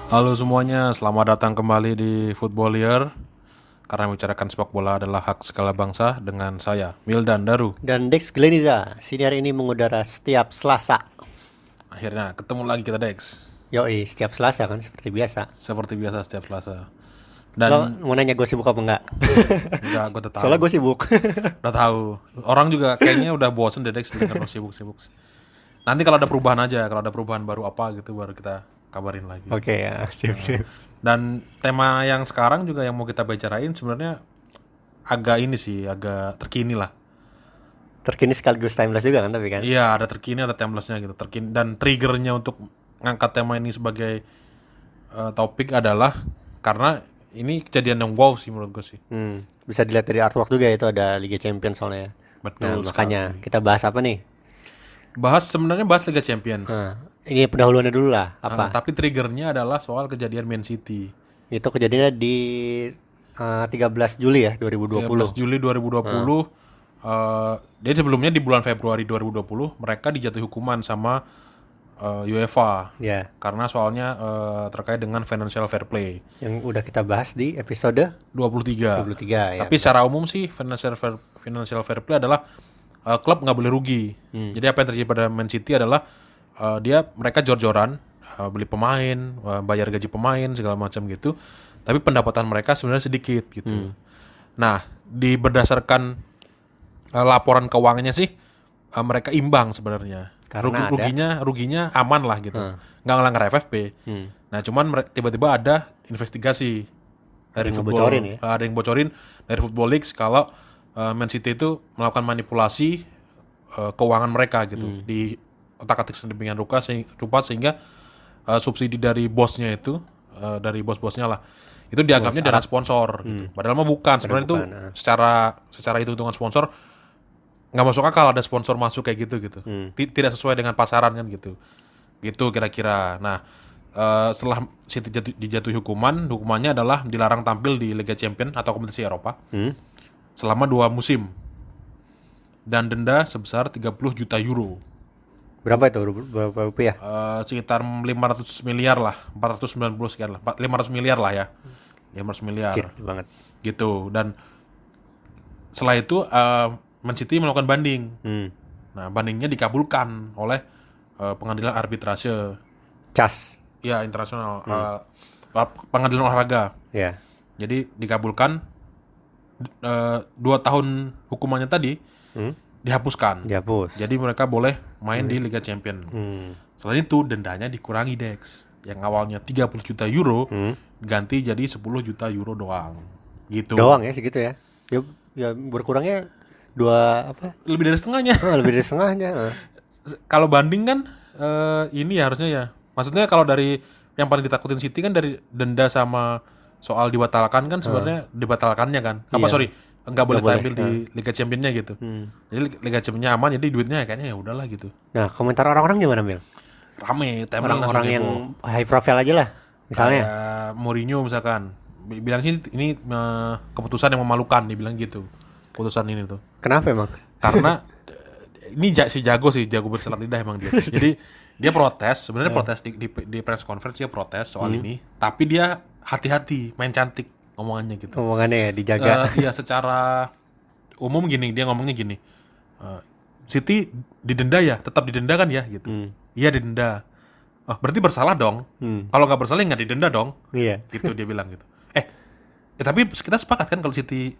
Halo semuanya, selamat datang kembali di Footballier. Karena membicarakan sepak bola adalah hak segala bangsa dengan saya, Mildan Daru. Dan Dex Gleniza, siniar ini mengudara setiap Selasa. Akhirnya ketemu lagi kita Dex. Yoi, setiap Selasa kan seperti biasa. Seperti biasa setiap Selasa. Lo Dan mau nanya gue sibuk apa enggak? enggak, gue udah tahu. Soalnya gue sibuk. Udah tahu. Orang juga kayaknya udah bosen deh Dex dengan lo sibuk-sibuk. Nanti kalau ada perubahan aja, kalau ada perubahan baru apa gitu baru kita kabarin lagi. Oke ya, sip. Dan tema yang sekarang juga yang mau kita bicarain sebenarnya agak ini sih, agak terkini lah. Terkini sekaligus timeless juga kan tapi kan. Iya, ada terkini, ada timelessnya gitu. Terkini dan triggernya untuk ngangkat tema ini sebagai topik adalah karena ini kejadian yang wow sih menurut gue sih. Bisa dilihat dari artwork juga itu ada Liga Champions soalnya. Nah, Betul makanya sekali. kita bahas apa nih? Sebenarnya bahas Liga Champions. Nah, ini pendahuluannya dulu lah. Apa? Tapi triggernya adalah soal kejadian Man City. Itu kejadiannya di 13 Juli ya 2020. 13 Juli 2020. Jadi sebelumnya di bulan Februari 2020 mereka dijatuhi hukuman sama UEFA. Ya, Karena soalnya terkait dengan financial fair play. yang udah kita bahas di episode 23. 23 ya. Tapi secara umum sih financial fair play adalah klub nggak boleh rugi. Jadi apa yang terjadi pada Man City adalah mereka jor-joran beli pemain, bayar gaji pemain segala macam gitu. Tapi pendapatan mereka sebenarnya sedikit gitu. Nah, berdasarkan laporan keuangannya sih mereka imbang sebenarnya. Karena Ruginya aman lah gitu. Nggak ngelanggar FFP. Nah, cuman tiba-tiba ada investigasi dari yang football, ngebocorin ya. ada yang bocorin dari Football League kalau Man City itu melakukan manipulasi keuangan mereka gitu di otak-atik sedemikian rupa sehingga subsidi dari bosnya itu dari bos-bosnya lah itu dianggapnya dana sponsor gitu. Padahal mah bukan. Sebenarnya itu bukan, secara hitung-hitungan sponsor nggak masuk akal ada sponsor masuk kayak gitu. Tidak sesuai dengan pasaran kan gitu. Gitu kira-kira. Nah, setelah City dijatuhi hukumannya adalah dilarang tampil di Liga Champions atau kompetisi Eropa selama 2 musim dan denda sebesar 30 juta euro. Berapa itu? Berapa rupiah? Sekitar 500 miliar lah, 490 sekian lah, 500 miliar lah ya. 500 miliar Kecil banget. gitu. Dan setelah itu Man City melakukan banding. Nah, bandingnya dikabulkan oleh pengadilan arbitrase Cas. ya internasional, pengadilan olahraga. Ya. Jadi dikabulkan 2 tahun hukumannya tadi dihapuskan. Dihapus. Jadi mereka boleh main di Liga Champions. Selain itu dendanya dikurangi Dex. Yang awalnya 30 juta euro ganti jadi 10 juta euro doang. Gitu. Doang ya segitu ya. Ya berkurangnya Lebih dari setengahnya. lebih dari setengahnya. Kalau banding kan ini ya harusnya ya. Maksudnya kalau dari yang paling ditakutin City kan dari denda sama soal dibatalkan kan sebenarnya dibatalkannya kan. Iya. Sorry, nggak boleh boleh. tampil di Liga Champions-nya gitu. Jadi Liga Champions-nya aman, jadi duitnya kayaknya ya udahlah gitu. Nah, komentar orang-orang gimana, Mil? Rame, timeline langsung Orang-orang yang heboh. high profile aja lah. Misalnya. Kayak Mourinho misalkan bilang sih ini keputusan yang memalukan, dibilang gitu. Keputusan ini tuh. Kenapa emang? Karena ini si jago bersilat lidah emang dia. Jadi dia protes, sebenarnya protes di press conference dia protes soal ini, tapi dia hati-hati, main cantik omongannya gitu. Omongannya ya dijaga. Iya, secara umum gini, dia ngomongnya gini. City didenda ya, tetap didenda kan ya gitu. Iya didenda. Oh, berarti bersalah dong. Kalau nggak bersalah nggak didenda dong. Iya. Gitu dia bilang gitu. Tapi kita sepakat kan kalau City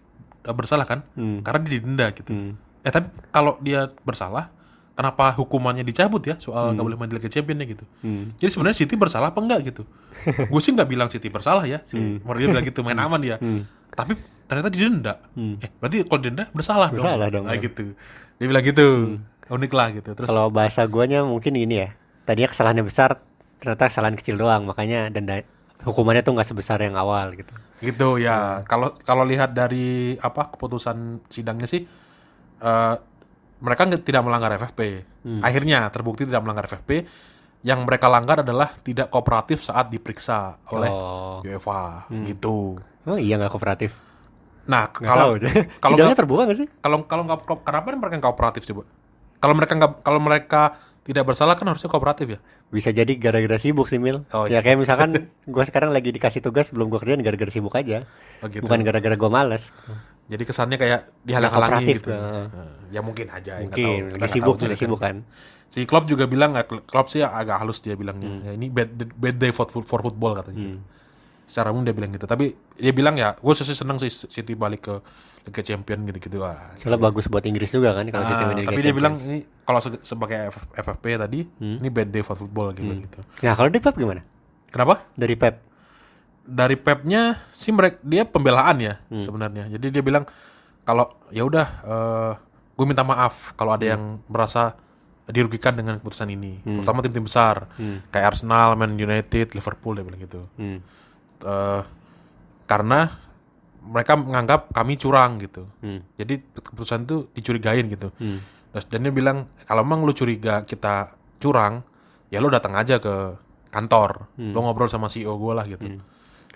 bersalah kan? Karena dia didenda gitu. Tapi kalau dia bersalah, kenapa hukumannya dicabut ya? Soal nggak boleh main di Liga Champions gitu. Jadi sebenarnya City bersalah apa enggak gitu? Gue sih nggak bilang City bersalah ya. Mourinho bilang gitu, main aman dia. Tapi ternyata didenda. Berarti kalau didenda bersalah dong. Nah, gitu. Dia bilang gitu. Unik lah gitu. Terus Kalau bahasa guanya mungkin ini ya. Tadinya kesalahannya besar, ternyata kesalahan kecil doang. Makanya denda hukumannya tuh nggak sebesar yang awal gitu. gitu ya. Kalau lihat dari keputusan sidangnya sih mereka tidak melanggar FFP. Akhirnya terbukti tidak melanggar FFP. Yang mereka langgar adalah tidak kooperatif saat diperiksa oleh UEFA gitu. Oh iya nggak kooperatif. Nah, Nggak tahu. Sidangnya terbuka nggak sih? kalau nggak kenapa mereka nggak kooperatif coba? Kalau mereka tidak bersalah kan harusnya kooperatif ya. Bisa jadi gara-gara sibuk sih Mil. Oh, Ya iya. kayak misalkan gue sekarang lagi dikasih tugas belum gue kerjain gara-gara sibuk aja. Oh, gitu. Bukan gara-gara gue males. Jadi kesannya kayak Nggak dihalang-halangi kooperatif, gitu. heeh. Ya mungkin aja, nggak tahu. Mungkin Kita lagi nggak sibuk, tahu juga lagi sibuk kan. Si Klopp juga bilang, Klopp sih agak halus dia bilangnya. Ya, ini bad day for football katanya. Gitu. Secara umum dia bilang gitu. Tapi dia bilang ya, gue sih seneng sih City balik ke Liga Champion gitu-gitu. Soalnya bagus buat Inggris juga kan kalau City win Liga tapi dia bilang Champions. ini kalau sebagai FFP tadi, ini bad day for football gitu. Nah kalau dari Pep gimana? Kenapa? Dari Pep. Dari Pepnya sih dia pembelaan ya sebenarnya. Jadi dia bilang kalau ya udah gue minta maaf kalau ada yang merasa dirugikan dengan keputusan ini, terutama tim-tim besar kayak Arsenal, Man United, Liverpool dia bilang gitu. Karena mereka menganggap kami curang gitu. Jadi keputusan itu dicurigain gitu. Dan dia bilang kalau emang lu curiga kita curang, ya lu datang aja ke kantor, lu ngobrol sama CEO gue lah gitu.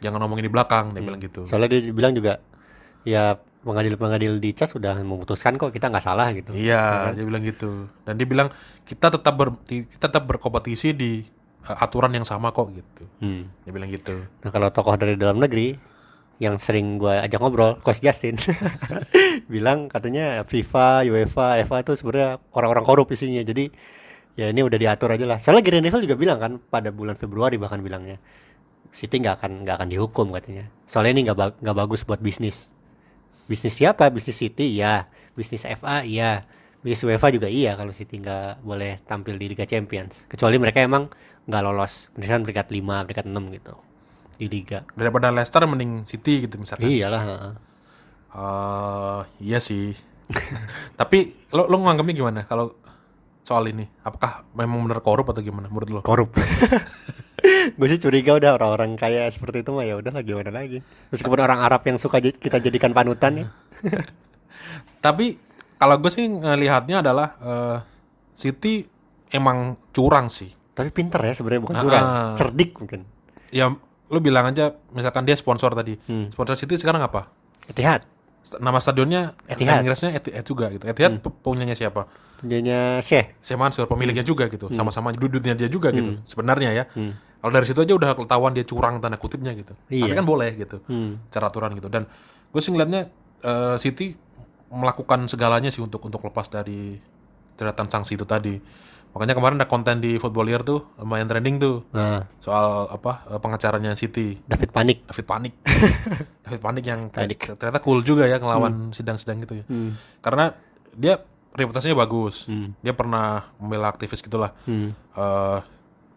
Jangan ngomongin di belakang, dia bilang gitu. Soalnya dia bilang juga ya pengadil-pengadil di CAS sudah memutuskan kok kita nggak salah gitu. Iya, dia bilang gitu. Dan dia bilang kita tetap berkompetisi di aturan yang sama kok gitu. Dia bilang gitu. Nah kalau tokoh dari dalam negeri yang sering gue ajak ngobrol, Coach Justin bilang katanya FIFA, UEFA, FA itu sebenarnya orang-orang korup isinya. Jadi ya ini udah diatur aja lah. Soalnya Gary Neville juga bilang kan pada bulan Februari bahkan bilangnya City nggak akan dihukum katanya. Soalnya ini nggak bagus buat bisnis. Bisnis siapa? Bisnis City ya. Bisnis FA iya. Bisnis UEFA juga iya kalau City nggak boleh tampil di Liga Champions. Kecuali mereka emang nggak lolos. Misalkan peringkat 5, peringkat 6 gitu di Liga. Daripada Leicester mending City gitu misalkan. Iyalah. Iya sih. Tapi lo nganggapnya gimana kalau soal ini? Apakah memang benar korup atau gimana menurut lo? Korup. Gue sih curiga udah orang-orang kaya seperti itu mah ya udah gimana lagi. Meskipun orang Arab yang suka kita jadikan panutan ya. Tapi kalau gue sih ngelihatnya adalah City emang curang sih. Tapi pinter ya sebenarnya bukan curang, cerdik mungkin. Ya lu bilang aja misalkan dia sponsor tadi. Sponsor City sekarang apa? Etihad. Nama stadionnya Etihad. Inggrisnya Etihad juga gitu. Etihad punyanya siapa? Punyanya Syekh. Syekh Mansur pemiliknya juga gitu. Sama-sama duitnya dia juga gitu. Sebenarnya ya. Kalau dari situ aja udah ketahuan dia curang tanda kutipnya gitu. Iya. Tapi kan boleh gitu. Cara aturan gitu. Dan gue sih ngeliatnya City melakukan segalanya sih untuk lepas dari jeratan sanksi itu tadi. Makanya kemarin ada konten di Footballier tuh lumayan trending tuh. Nah, Soal pengacaranya City. David Panik. David Panik yang Panik. ternyata cool juga ya ngelawan sidang-sidang gitu ya. Karena dia reputasinya bagus. Dia pernah membela aktivis gitulah.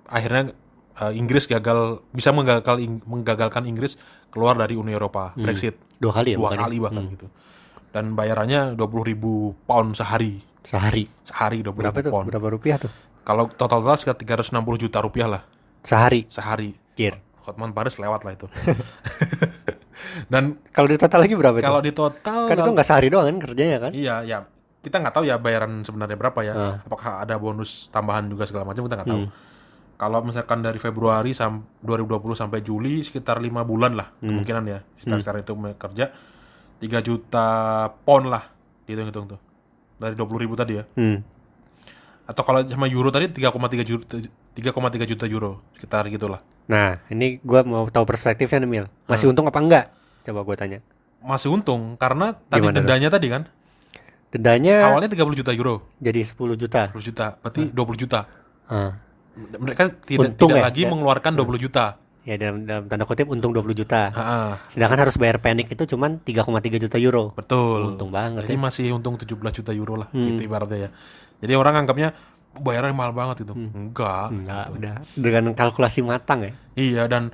Akhirnya Inggris bisa menggagalkan Inggris keluar dari Uni Eropa, Brexit. 2 kali ya? Dua bukannya? kali bahkan gitu. Dan bayarannya 20.000 pound sehari. Sehari 20.000 Berapa tuh? pound. Berapa rupiah tuh? Kalau total sekitar 360 juta rupiah lah Sehari. Kir. Hotman Paris lewat lah itu. Dan Kalau di total lagi berapa kalau tuh? di total Kan itu nggak sehari doang kan kerjanya kan? iya ya kita nggak tahu ya bayaran sebenarnya berapa ya. Apakah ada bonus tambahan juga segala macam kita nggak tahu. Kalau misalkan dari Februari 2020 sampai Juli sekitar 5 bulan lah kemungkinan ya. Sekitar itu kerja 3 juta pound lah dihitung-hitung tuh. Dari 20.000 tadi ya. Atau kalau sama euro tadi 3,3 juta euro sekitar gitulah. Nah, ini gue mau tahu perspektifnya nih Mil. Masih untung apa enggak? Coba gue tanya. Masih untung karena tadi Gimana dendanya tadi kan Dendanya awalnya 30 juta euro. jadi 10 juta. 10 juta, berarti 20 juta. Ah. Mereka tidak Untung ya? lagi mengeluarkan 20 juta. Ya dalam tanda kutip untung 20 juta. Ah, Sedangkan harus bayar Panik itu cuman 3,3 juta euro. betul. Untung banget Jadi ya. masih untung 17 juta euro lah gitu ibaratnya ya. Jadi orang anggapnya bayarannya mahal banget itu. Enggak. Enggak, udah dengan kalkulasi matang ya. Iya, dan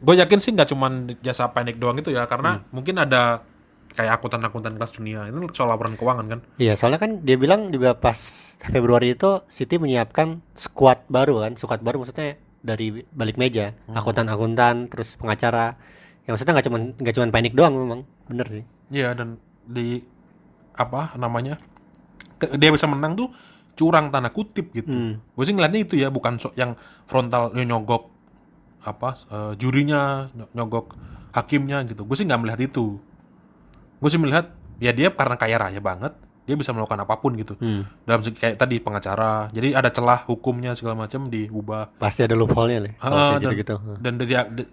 gue yakin sih nggak cuman jasa Panik doang itu ya, karena mungkin ada kayak akuntan-akuntan kelas dunia. Ini soal laporan keuangan kan. Iya, soalnya kan dia bilang juga pas Februari itu City menyiapkan squad baru kan. Squad baru maksudnya dari balik meja, akuntan-akuntan, terus pengacara. Yang maksudnya nggak cuman Panik doang memang. Bener sih. Iya, dan di apa namanya? Dia bisa menang tuh curang tanda kutip gitu. Gue sih ngeliatnya itu ya, bukan yang frontal nyogok jurinya, nyogok hakimnya gitu. Gue sih nggak melihat itu. Gue sih melihat ya dia karena kaya raya banget, dia bisa melakukan apapun gitu. Dalam kayak tadi pengacara. Jadi ada celah hukumnya segala macam diubah. Pasti ada loophole-nya nih. Kalau kayak gitu-gitu. Dan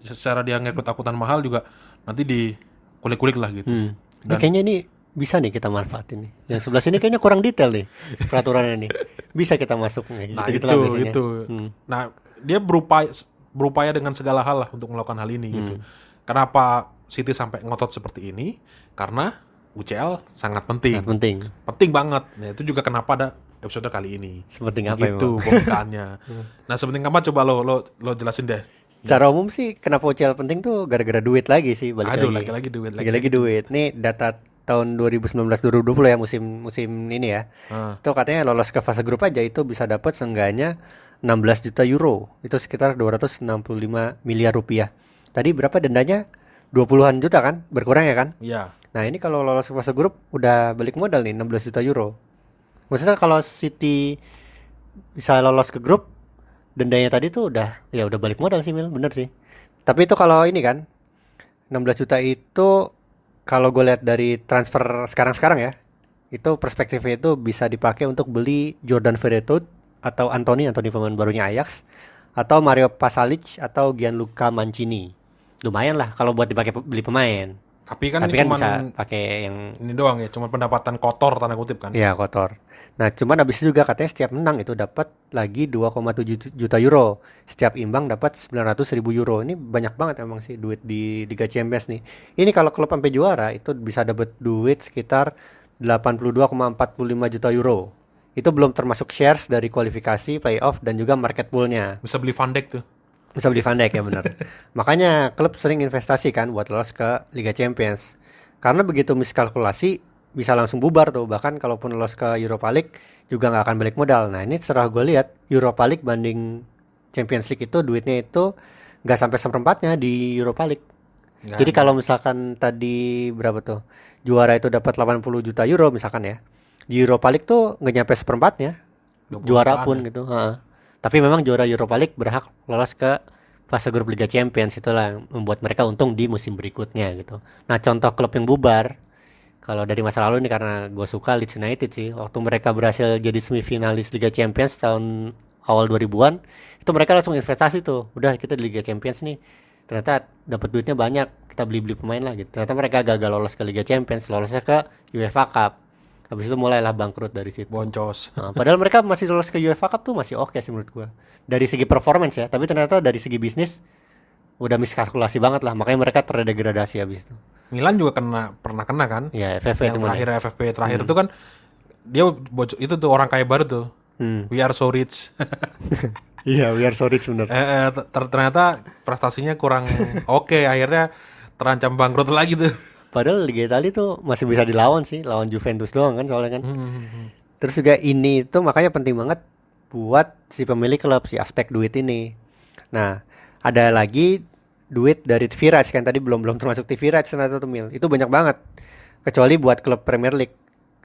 secara dia ngerekrut akuntan mahal juga nanti di kulik-kulik lah gitu. Ini kayaknya ini bisa nih kita manfaatin nih. Yang sebelah sini kayaknya kurang detail nih peraturannya nih. Bisa kita masuk nih. Nah Gitu-gitu lah biasanya. itu. Nah dia berupaya dengan segala hal lah untuk melakukan hal ini gitu. Kenapa City sampai ngotot seperti ini? Karena UCL sangat penting. Sangat penting. Penting banget. Nah itu juga kenapa ada episode kali ini. Sepenting apa Gitu pembukaannya. Nah sepenting apa coba lo jelasin deh. Secara umum sih kenapa UCL penting tuh gara-gara duit lagi sih balik Aduh, lagi. lagi-lagi duit. Lagi-lagi duit. Nih data tahun 2019-2020 ya musim ini ya. Itu katanya lolos ke fase grup aja itu bisa dapat seenggaknya 16 juta euro. Itu sekitar 265 miliar rupiah. Tadi berapa dendanya? 20-an juta kan? Berkurang ya kan? Iya. Nah, ini kalau lolos ke fase grup udah balik modal nih 16 juta euro. Maksudnya kalau City bisa lolos ke grup, dendanya tadi tuh udah balik modal sih Mil, bener sih. Tapi itu kalau ini kan 16 juta itu kalau gue lihat dari transfer sekarang ya, itu perspektifnya itu bisa dipakai untuk beli Jordan Veretout atau Anthony pemain barunya Ajax, atau Mario Pasalic atau Gianluca Mancini. Lumayan lah kalau buat dipakai beli pemain. Tapi kan bisa pakai yang ini doang ya, cuma pendapatan kotor tanda kutip kan. Iya, kotor. Nah, cuman habis itu juga katanya setiap menang itu dapat lagi 2,7 juta euro. Setiap imbang dapat 900.000 euro. Ini banyak banget emang sih duit di Liga Champions nih. Ini kalau klub sampai juara itu bisa dapat duit sekitar 82,45 juta euro. Itu belum termasuk shares dari kualifikasi, playoff dan juga market pool-nya. Bisa beli Van Dijk tuh. Bisa beli Van Dijk ya benar. Makanya klub sering investasi kan buat lolos ke Liga Champions. Karena begitu miskalkulasi bisa langsung bubar tuh. Bahkan kalaupun lolos ke Europa League juga nggak akan balik modal. Nah ini setelah gue lihat Europa League banding Champions League itu duitnya itu nggak sampai seperempatnya di Europa League. Jadi kalau misalkan tadi berapa tuh juara itu dapat 80 juta euro misalkan ya, di Europa League tuh nggak nyampe seperempatnya juara pun gitu. Tapi memang juara Europa League berhak lolos ke fase grup Liga Champions, itulah yang membuat mereka untung di musim berikutnya gitu. Nah contoh klub yang bubar kalau dari masa lalu nih, karena gue suka Leeds United sih, waktu mereka berhasil jadi semifinalis Liga Champions tahun awal 2000-an, itu mereka langsung investasi tuh, udah kita di Liga Champions nih, ternyata dapat duitnya banyak, kita beli pemain lah gitu. Ternyata mereka gagal lolos ke Liga Champions, lolosnya ke UEFA Cup. Habis itu mulailah bangkrut dari situ. Boncos. Nah, padahal mereka masih lolos ke UEFA Cup tuh masih oke sih menurut gue. Dari segi performance ya, tapi ternyata dari segi bisnis udah miskalkulasi banget lah, makanya mereka terdegradasi habis itu. Milan juga pernah kena kan? Ya, FFP yang terakhir ya. FFP terakhir itu kan dia itu tuh orang kaya baru tuh. We are so rich. Iya, we are so rich bener. Ternyata prestasinya kurang oke, akhirnya terancam bangkrut lagi tuh. Padahal Liga Italia tuh masih bisa dilawan sih, lawan Juventus doang kan soalnya kan. Terus juga ini tuh makanya penting banget buat si pemilik klub, si aspek duit ini. Nah, ada lagi duit dari TV rights kan, tadi belum termasuk TV rights ternyata tuh Mil. Itu banyak banget. Kecuali buat klub Premier League.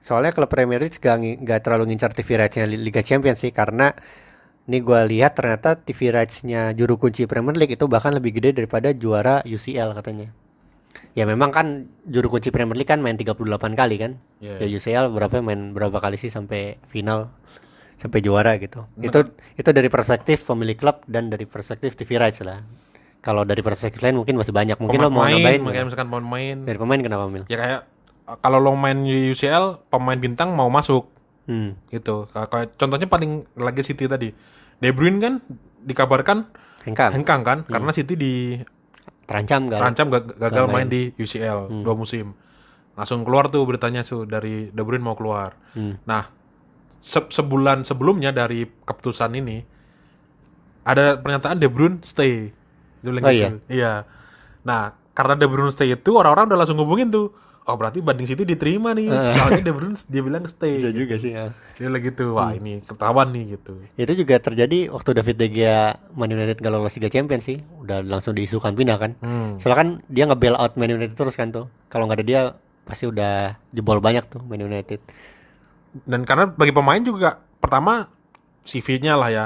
Soalnya klub Premier League gak terlalu ngincar TV rights-nya Liga Champions sih, karena ini gue lihat ternyata TV rights-nya juru kunci Premier League itu bahkan lebih gede daripada juara UCL katanya. Ya memang kan juru kunci Premier League kan main 38 kali kan. Ya UCL main berapa kali sih sampai final, sampai juara gitu. Itu dari perspektif pemilik klub dan dari perspektif TV rights lah. Kalau dari perspektif lain mungkin masih banyak. Mungkin lo mau nambahin misalkan pemain. Dari pemain kenapa Mil? Ya kayak kalau lo main di UCL, pemain bintang mau masuk. Gitu. Kayak contohnya paling lagi City tadi. De Bruyne kan dikabarkan hengkang kan karena City terancam gagal main di UCL 2 musim. Langsung keluar tuh beritanya tuh dari De Bruyne mau keluar. Nah, sebulan sebelumnya dari keputusan ini ada pernyataan De Bruyne stay. Iya. Nah, karena De Bruyne stay itu orang-orang udah langsung hubungin tuh. Oh, berarti banding City diterima nih. Soalnya De Bruyne dia bilang stay. Bisa juga sih ya. Dia lagi tuh, wah ini ketahuan nih gitu. Itu juga terjadi waktu David De Gea Man United gak lolos Liga Champions sih. Udah langsung diisukan pindah kan. Soalnya kan dia nge-bail out Man United terus kan tuh. Kalau gak ada dia pasti udah jebol banyak tuh Man United. Dan karena bagi pemain juga pertama CV-nya lah ya.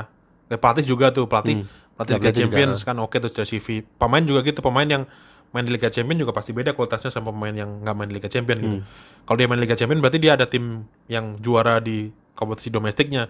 Pelatih juga tuh, pelatih Liga Champions juga kan oke tuh dari CV. Pemain juga gitu, pemain yang main di Liga Champions juga pasti beda kualitasnya sama pemain yang nggak main di Liga Champions gitu. Kalau dia main Liga Champions berarti dia ada tim yang juara di kompetisi domestiknya,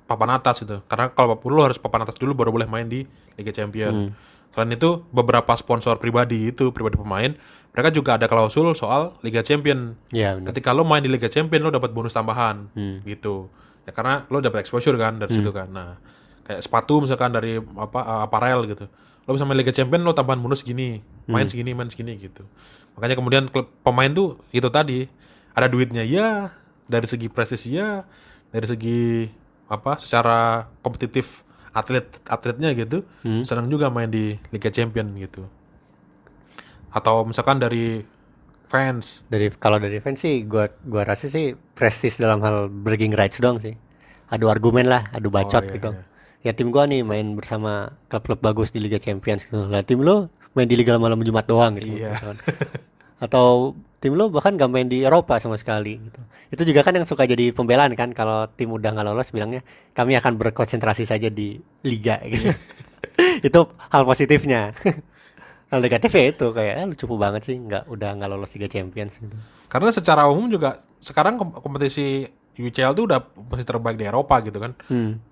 papan atas gitu. Karena kalau lu harus papan atas dulu baru boleh main di Liga Champions. Selain itu beberapa sponsor pribadi pemain, mereka juga ada klausul soal Liga Champions. Iya, benar. Ketika lo main di Liga Champions lo dapat bonus tambahan gitu. Ya karena lo dapat exposure kan dari situ kan. Nah, kayak sepatu misalkan dari apparel gitu. Lo bisa main Liga Champions lo tambahan bonus segini, main segini gitu. Makanya kemudian klub pemain tuh itu tadi ada duitnya ya, dari segi prestasi ya, dari segi secara kompetitif atletnya gitu, senang juga main di Liga Champions gitu. Atau misalkan dari fans. Kalau dari fans sih gua rasa sih prestis dalam hal bragging rights dong sih. Adu argumen lah, adu bacot gitu. Ya tim gua nih main bersama klub-klub bagus di Liga Champions gitu. Lah tim lu main di Liga malam Jumat doang gitu. Iya. Atau tim lu bahkan gak main di Eropa sama sekali gitu. Itu juga kan yang suka jadi pembelaan kan kalau tim udah gak lolos bilangnya kami akan berkonsentrasi saja di Liga gitu. Itu hal positifnya. Hal negatifnya itu kayak cukup banget sih udah nggak lolos Liga Champions gitu. Karena secara umum juga sekarang kompetisi UCL itu udah kompetisi terbaik di Eropa gitu kan.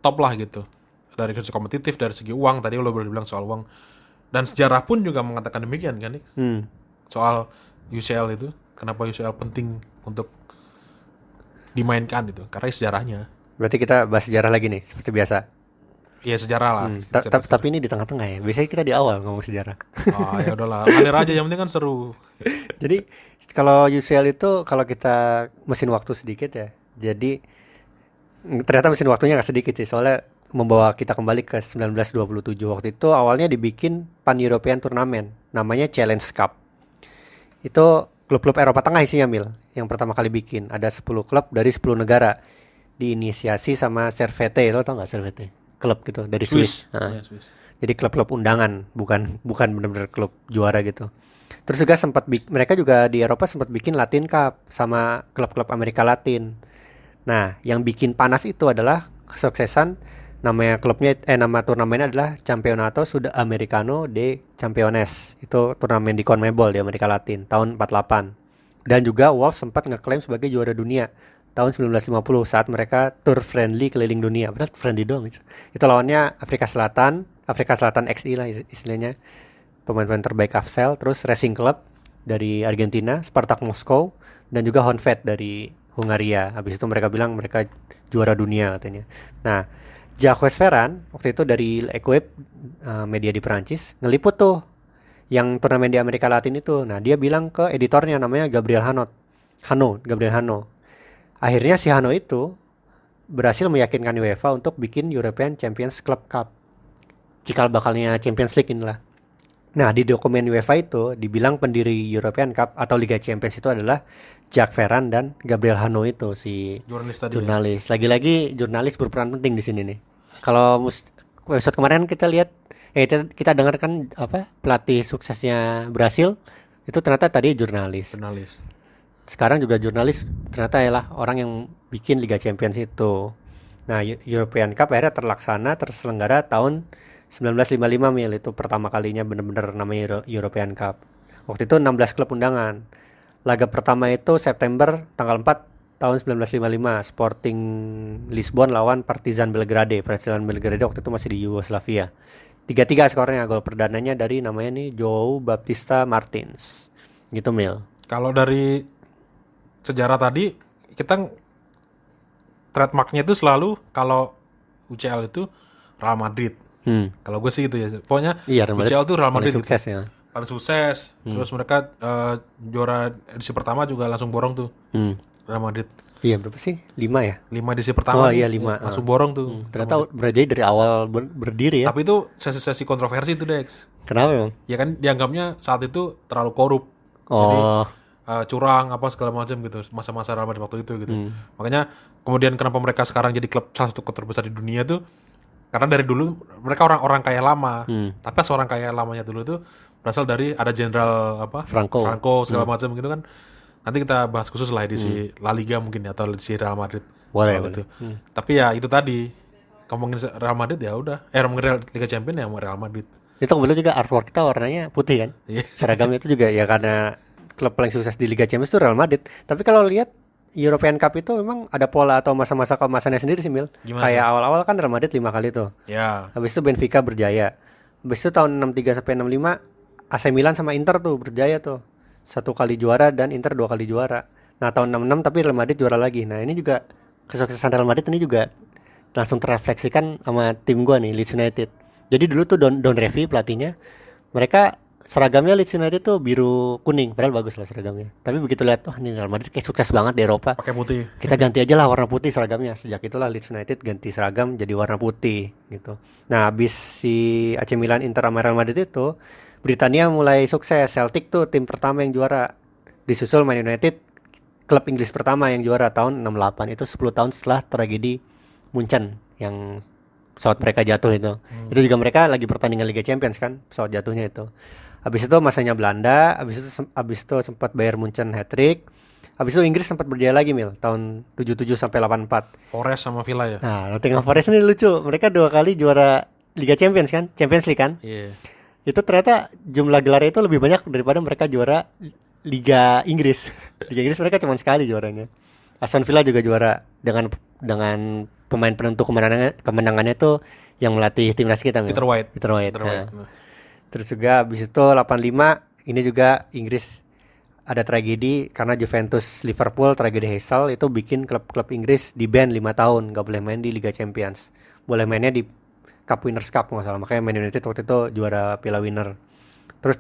Top lah gitu. Dari segi kompetitif, dari segi uang, tadi lo boleh bilang soal uang. Dan sejarah pun juga mengatakan demikian kan, soal UCL itu. Kenapa UCL penting untuk dimainkan itu? Karena sejarahnya. Berarti kita bahas sejarah lagi nih seperti biasa. Iya sejarah lah. Tapi ini di tengah-tengah ya. Biasanya kita di awal ngomong sejarah. Oh ya udahlah, ngalir aja yang penting kan seru. Jadi kalau UCL itu kalau kita mesin waktu sedikit ya. Jadi ternyata mesin waktunya nggak sedikit sih. Soalnya membawa kita kembali ke 1927. Waktu itu awalnya dibikin Pan European Tournament, namanya Challenge Cup. Itu klub-klub Eropa Tengah isinya Mil. Yang pertama kali bikin. Ada 10 klub dari 10 negara. Diinisiasi sama Servette. Lo tau nggak Servette? Klub gitu dari Swiss. Nah. Ya, Swiss. Jadi klub-klub undangan, bukan benar-benar klub juara gitu. Terus juga mereka juga di Eropa sempat bikin Latin Cup sama klub-klub Amerika Latin. Nah, yang bikin panas itu adalah kesuksesan nama turnamennya adalah Campeonato Sudamericano de Campeones. Itu turnamen di CONMEBOL di Amerika Latin tahun 48. Dan juga Wolves sempat ngeklaim sebagai juara dunia tahun 1950 saat mereka tour friendly keliling dunia. Benar friendly dong. Itu lawannya Afrika Selatan XI lah istilahnya. Pemain-pemain terbaik AFCEL, terus Racing Club dari Argentina, Spartak Moskow, dan juga Honvéd dari Hungaria. Habis itu mereka bilang mereka juara dunia katanya. Nah, Jacques Ferrand waktu itu dari L'Equipe, media di Perancis, ngeliput tuh yang turnamen di Amerika Latin itu. Nah, dia bilang ke editornya namanya Gabriel Hano. Akhirnya si Hano itu berhasil meyakinkan UEFA untuk bikin European Champions Club Cup. Cikal bakalnya Champions League inilah. Nah, di dokumen UEFA itu dibilang pendiri European Cup atau Liga Champions itu adalah Jacques Ferrand dan Gabriel Hano itu si jurnalis. Lagi-lagi jurnalis berperan penting di sini nih. Kalau episode kemarin kita lihat kita dengarkan pelatih suksesnya Brasil itu ternyata tadi jurnalis. Sekarang juga jurnalis ternyata ialah orang yang bikin Liga Champions itu. Nah, European Cup akhirnya terselenggara tahun 1955 Mil, itu pertama kalinya benar-benar namanya European Cup. Waktu itu 16 klub undangan. Laga pertama itu September tanggal 4 tahun 1955, Sporting Lisbon lawan Partizan Belgrade. Partizan Belgrade waktu itu masih di Yugoslavia. 3-3 skornya, gol perdananya dari namanya nih João Baptista Martins. Gitu Mil. Kalau dari sejarah tadi kita trademarknya itu selalu kalau UCL itu Real Madrid. Kalau gue sih gitu ya. Pokoknya UCL itu Real Madrid sukses gitu. Paling sukses. Terus mereka juara edisi pertama juga langsung borong tuh. Real Madrid. Iya, berapa sih? 5 ya? 5 edisi pertama. Oh iya 5. Langsung borong tuh. Ternyata berarti dari awal berdiri ya. Tapi itu sesi kontroversi tuh, Dex. Kenapa emang? Ya kan dianggapnya saat itu terlalu korup. Oh. Jadi curang apa segala macam gitu masa-masa Real Madrid waktu itu gitu. Makanya kemudian kenapa mereka sekarang jadi klub salah satu klub terbesar di dunia tuh karena dari dulu mereka orang-orang kaya lama. Tapi pas orang kaya lamanya dulu tuh berasal dari ada jenderal Franco segala macam gitu kan. Nanti kita bahas khusus lah edisi La Liga mungkin ya, atau edisi Real Madrid. Boleh. Itu. Tapi ya itu tadi ngomongin Real Madrid ya udah. Ngomongin Liga Champions ya Real Madrid. Itu kebetulan juga artwork kita warnanya putih kan. Iya. Seragamnya itu juga ya karena klub paling sukses di Liga Champions itu Real Madrid. Tapi kalau lihat European Cup itu memang ada pola atau masa-masa keemasannya sendiri sih, Mil. Gimana Kayak sih? awal-awal kan Real Madrid 5 kali tuh. Ya. Habis itu Benfica berjaya. Habis itu tahun 63 sampai 65 AC Milan sama Inter tuh berjaya tuh. 1 kali juara dan Inter 2 kali juara. Nah, tahun 66 tapi Real Madrid juara lagi. Nah, ini juga kesuksesan Real Madrid ini juga langsung terrefleksikan sama tim gua nih, Leeds United. Jadi dulu tuh Don Revie pelatihnya, mereka seragamnya Leeds United tuh biru kuning, padahal bagus lah seragamnya. Tapi begitu lihat, oh ini Real Madrid kayak sukses banget di Eropa, Pakai putih. kita ganti aja lah warna putih seragamnya. Sejak itulah Leeds United ganti seragam jadi warna putih gitu. Nah, habis si AC Milan, Inter sama Real Madrid itu, Britania mulai sukses. Celtic tuh tim pertama yang juara. Disusul Man United, klub Inggris pertama yang juara tahun 68. Itu 10 tahun setelah tragedi Munchen yang pesawat mereka jatuh itu. Itu juga mereka lagi pertandingan Liga Champions kan, pesawat jatuhnya itu. Habis itu masanya Belanda, habis itu sempat Bayern Munchen hat-trick. Habis itu Inggris sempat berjaya lagi, Mil, tahun 77 sampai 84. Forest sama Villa ya. Nah, Nottingham Forest ini lucu. Mereka 2 kali juara Liga Champions kan, Champions League kan. Iya. Itu ternyata jumlah gelarnya itu lebih banyak daripada mereka juara Liga Inggris. Liga Inggris mereka cuma sekali juaranya. Aston Villa juga juara dengan pemain penentu kemenangannya tuh yang melatih timnas kita, Mil. Peter White. Peter White. Peter Nah. White. Terus juga habis itu 85 ini juga Inggris ada tragedi karena Juventus Liverpool tragedi Heysel itu bikin klub-klub Inggris di ban 5 tahun, nggak boleh main di Liga Champions, boleh mainnya di Cup Winners' Cup nggak salah. Makanya Man United waktu itu juara Piala Winner. Terus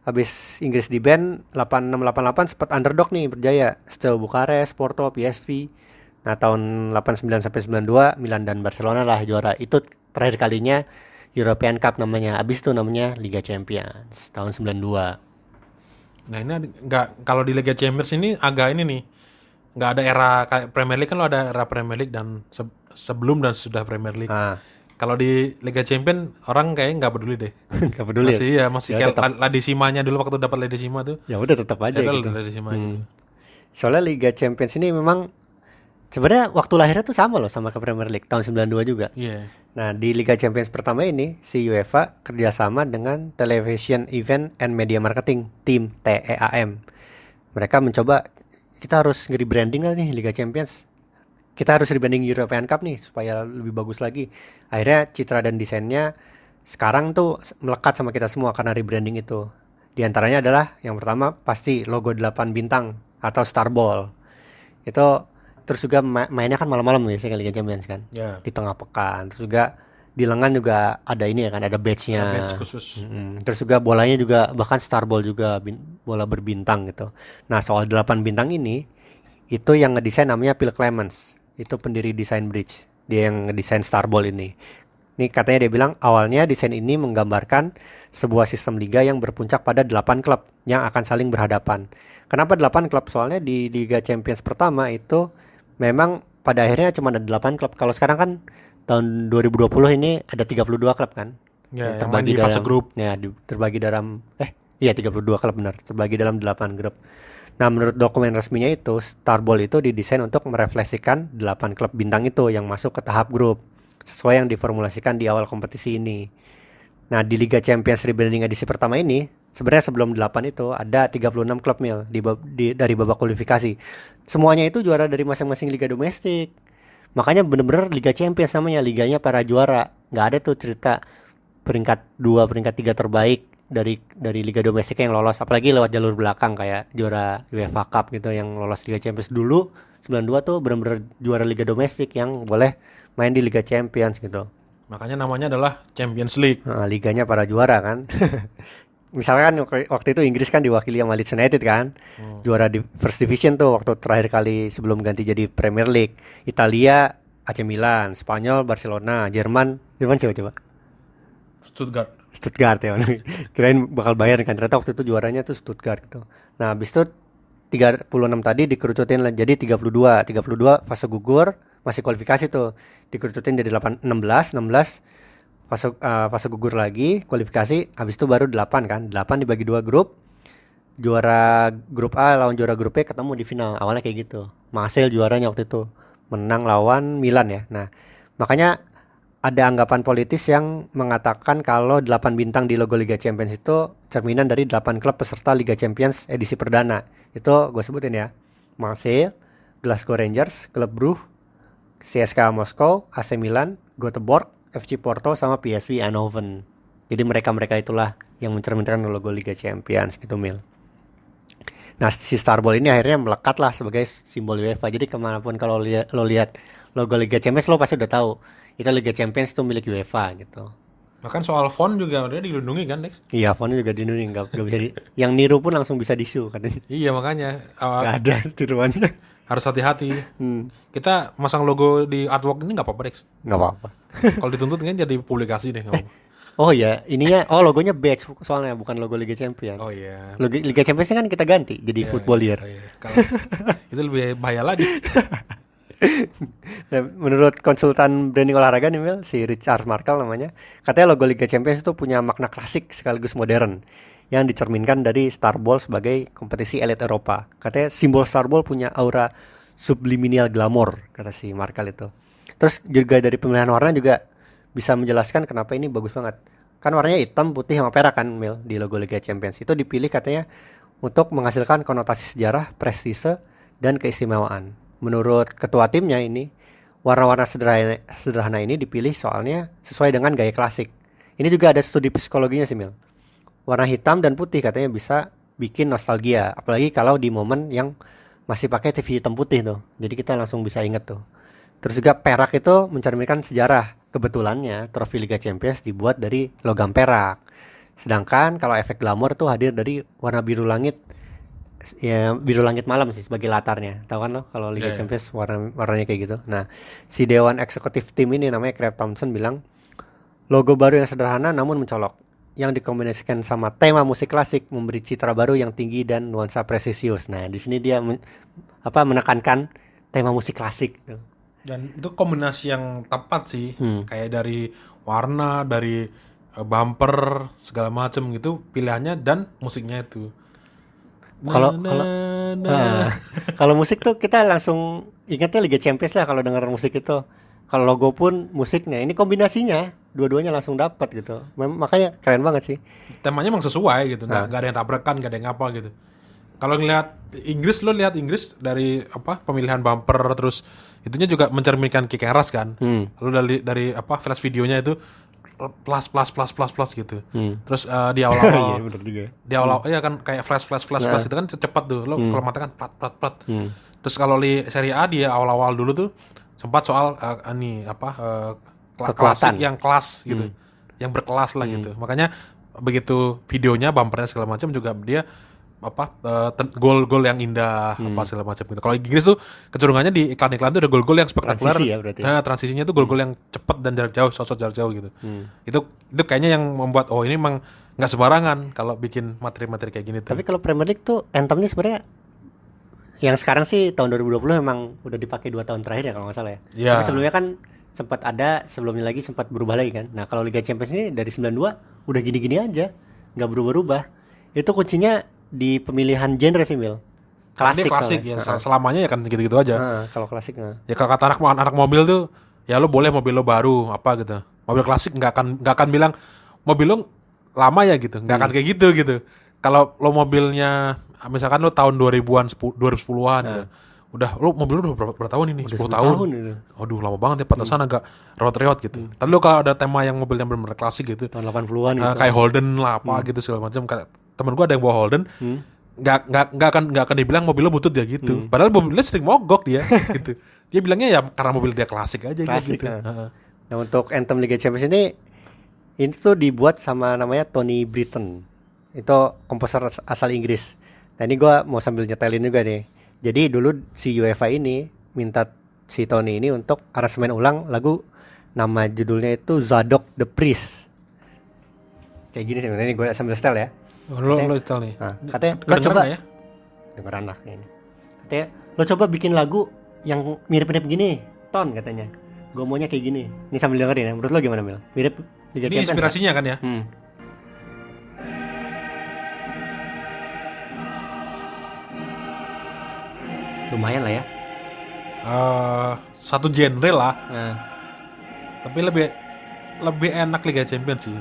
habis Inggris di ban 86-88 sempat underdog nih berjaya, Steaua Bukares, Porto, PSV. Nah, tahun 89 sampai 92 Milan dan Barcelona lah juara. Itu terakhir kalinya European Cup namanya. Abis itu namanya Liga Champions tahun 92. Nah ini nggak, kalau di Liga Champions ini agak ini nih, nggak ada era kayak Premier League kan, lo ada era Premier League dan sebelum dan sudah Premier League. Kalau di Liga Champions orang kayaknya nggak peduli deh. Nggak peduli. Masih ya, masih Ya, kayak tetap. Ladisima-nya dulu waktu dapat Ladisima tuh. Ya udah tetap aja Ya gitu. Ladisima gitu. Soalnya Liga Champions ini memang sebenarnya waktu lahirnya tuh sama loh sama ke Premier League tahun 92 juga. Iya. Nah, di Liga Champions pertama ini si UEFA kerjasama dengan Television Event and Media Marketing tim TEAM. Mereka mencoba, kita harus nge-rebranding lah nih Liga Champions. Kita harus rebranding European Cup nih supaya lebih bagus lagi. Akhirnya citra dan desainnya sekarang tuh melekat sama kita semua karena rebranding itu. Di antaranya adalah yang pertama pasti logo 8 bintang atau Star Ball. Itu terus juga mainnya kan malam-malam biasanya kan Liga Champions kan. Ya. Di tengah pekan. Terus juga di lengan juga ada ini ya kan, ada badge-nya. Match khusus. Terus juga bolanya juga bahkan Star Ball juga bola berbintang gitu. Nah, soal 8 bintang ini itu yang ngedesain namanya Phil Clemens. Itu pendiri desain Bridge. Dia yang ngedesain Star Ball ini. Ini katanya dia bilang awalnya desain ini menggambarkan sebuah sistem liga yang berpuncak pada 8 klub yang akan saling berhadapan. Kenapa 8 klub? Soalnya di Liga Champions pertama itu memang pada akhirnya cuma ada 8 klub. Kalau sekarang kan tahun 2020 ini ada 32 klub kan. Ya, yang main di fase grup. Ya, terbagi dalam 32 klub benar, terbagi dalam 8 grup. Nah, menurut dokumen resminya itu Star Ball itu didesain untuk merefleksikan 8 klub bintang itu yang masuk ke tahap grup sesuai yang diformulasikan di awal kompetisi ini. Nah, di Liga Champions rebranding edisi pertama ini sebenarnya sebelum 8 itu ada 36 klub, Mil, dari babak kualifikasi. Semuanya itu juara dari masing-masing liga domestik. Makanya bener-bener Liga Champions namanya, liganya para juara. Nggak ada tuh cerita peringkat 2, peringkat 3 terbaik dari liga domestik yang lolos, apalagi lewat jalur belakang kayak juara UEFA Cup gitu yang lolos Liga Champions dulu. 92 tuh bener-bener juara liga domestik yang boleh main di Liga Champions gitu. Makanya namanya adalah Champions League. Nah, liganya para juara kan. Misalkan waktu itu Inggris kan diwakili sama Leeds United kan, juara di First Division tuh waktu terakhir kali sebelum ganti jadi Premier League. Italia AC Milan, Spanyol Barcelona, Jerman siapa coba? Stuttgart ya. Kirain bakal bayar kan, ternyata waktu itu juaranya tuh Stuttgart gitu. Nah, habis itu 36 tadi dikerucutin jadi 32 fase gugur, masih kualifikasi tuh. Dikerucutin jadi 16 fase gugur lagi, kualifikasi, habis itu baru 8 kan. 8 dibagi 2 grup. Juara grup A lawan juara grup B ketemu di final. Awalnya kayak gitu. Marseille juaranya waktu itu menang lawan Milan ya. Nah, makanya ada anggapan politis yang mengatakan kalau 8 bintang di logo Liga Champions itu cerminan dari 8 klub peserta Liga Champions edisi perdana. Itu gue sebutin ya. Marseille, Glasgow Rangers, Club Brugge, CSKA Moskow, AC Milan, Göteborg, FC Porto sama PSV Eindhoven. Jadi mereka-mereka itulah yang mencerminkan logo Liga Champions gitu, Mil. Nah, si Starball ini akhirnya melekat lah sebagai simbol UEFA. Jadi kemanapun kalau lo lihat logo Liga Champions, lo pasti udah tahu itu Liga Champions itu milik UEFA gitu. Bahkan soal font juga udah dilindungi kan, Dex? Iya, fontnya juga dilindungi, nggak bisa yang niru pun langsung bisa disu katanya. Iya, makanya Nggak ada tiruannya. harus hati-hati. Kita masang logo di artwork ini nggak apa-apa, Dex. Nggak apa-apa. Kalau dituntut kan jadi publikasi deh. Oh ya, ininya logonya badge soalnya bukan logo Liga Champions. Oh iya. Logo Liga Champions kan kita ganti jadi Football Year. Oh, iya. Kalau itu lebih bahaya lagi. Nah, menurut konsultan branding olahraga nih Mel, si Richard Markle namanya, katanya logo Liga Champions itu punya makna klasik sekaligus modern yang dicerminkan dari Starball sebagai kompetisi elit Eropa. Katanya simbol Starball punya aura subliminal glamour, kata si Markle itu. Terus juga dari pemilihan warna juga bisa menjelaskan kenapa ini bagus banget. Kan warnanya hitam, putih, sama perak kan Mel di logo Liga Champions. Itu dipilih katanya untuk menghasilkan konotasi sejarah, prestise, dan keistimewaan. Menurut ketua timnya ini, warna-warna sederhana ini dipilih soalnya sesuai dengan gaya klasik. Ini juga ada studi psikologinya sih Mil. Warna hitam dan putih katanya bisa bikin nostalgia, apalagi kalau di momen yang masih pakai TV hitam putih tuh. Jadi kita langsung bisa inget tuh. Terus juga perak itu mencerminkan sejarah. Kebetulannya trofi Liga Champions dibuat dari logam perak. Sedangkan kalau efek glamour tuh hadir dari warna biru langit. Ya biru langit malam sih sebagai latarnya. Tahu kan lo kalau Liga Champions warnanya kayak gitu. Nah, si dewan eksekutif tim ini namanya Craig Thompson bilang logo baru yang sederhana namun mencolok, yang dikombinasikan sama tema musik klasik memberi citra baru yang tinggi dan nuansa presisius. Nah, di sini dia menekankan tema musik klasik gitu. Dan itu kombinasi yang tepat sih. Kayak dari warna, dari bumper segala macam gitu pilihannya dan musiknya itu. Kalau musik tuh kita langsung ingatnya Liga Champions lah kalau dengar musik itu. Kalau logo pun musiknya, ini kombinasinya dua-duanya langsung dapat gitu. Makanya keren banget sih. Temanya emang sesuai gitu, nggak ada yang tabrakan, nggak ada yang apa gitu. Kalau ngelihat Inggris, lo lihat Inggris dari pemilihan bumper terus itunya juga mencerminkan kick and rush kan. Lalu dari flash videonya itu plus gitu. Terus di awal-awal di awal ya kan kayak flash itu kan cepat tuh. Lo kalau mata kan plat. Terus kalau di Serie A dia awal-awal dulu tuh sempat soal klasik yang kelas gitu. Yang berkelas lah gitu. Makanya begitu videonya bumpernya segala macam juga dia gol-gol yang indah segala macam gitu. Kalau Inggris tuh kecenderungannya di iklan-iklan tuh ada gol-gol yang spektakuler. Transisi ya berarti. Nah, transisinya tuh gol-gol yang cepat dan jarak jauh, shot jarak jauh gitu. Itu kayaknya yang membuat ini emang nggak sembarangan kalau bikin materi-materi kayak gini tuh. Tapi kalau Premier League tuh anthemnya sebenarnya yang sekarang sih tahun 2020 memang udah dipakai 2 tahun terakhir ya kalau nggak salah ya. Yeah. Tapi sebelumnya kan sempat ada, sebelumnya lagi sempat berubah lagi kan. Nah, kalau Liga Champions ini dari 92 udah gini-gini aja, nggak berubah-ubah. Itu kuncinya di pemilihan genre sih Mil. Klasik ya, selamanya ya kan gitu-gitu aja. Kalau klasik ya kalau kata anak mobil tuh ya lo boleh mobil lo baru apa gitu. Mobil klasik nggak akan bilang mobil lo lama ya gitu, nggak akan kayak gitu. Kalau lo mobilnya misalkan lo tahun 2010-an gitu. Udah lo mobil lo udah berapa tahun ini? 10 tahun. Itu. Aduh lama banget ya, pantesan agak reot gitu. Tapi lo kalau ada tema yang mobil yang benar-benar klasik gitu. Tahun 80-an gitu. Kayak Holden lah apa gitu segala macam. Kayak temen gue ada yang bawa Holden. Nggak akan dibilang mobil lo butut ya gitu. Padahal mobilnya sering mogok dia gitu. Dia bilangnya ya karena mobil dia klasik aja gitu. Nah, untuk anthem Liga Champions ini tuh dibuat sama namanya Tony Britton. Itu komposer asal Inggris. Nah, ini gue mau sambil nyetelin juga nih. Jadi dulu si UEFA ini minta si Tony ini untuk aransemen ulang lagu, nama judulnya itu Zadok the Priest. Kayak gini sebenarnya, ini gue sambil setel ya. Lo setel nih. Nah, katanya lo coba ya? Dengeran lah ini. Katanya lo coba bikin lagu yang mirip-mirip gini, Ton katanya. Gue maunya kayak gini. Ini sambil dengerin ya. Menurut lo gimana Mil? Mirip Liga Champions? Ini inspirasinya kan ya? Lumayan lah ya. Satu genre lah. Tapi lebih lebih enak Liga Champions sih.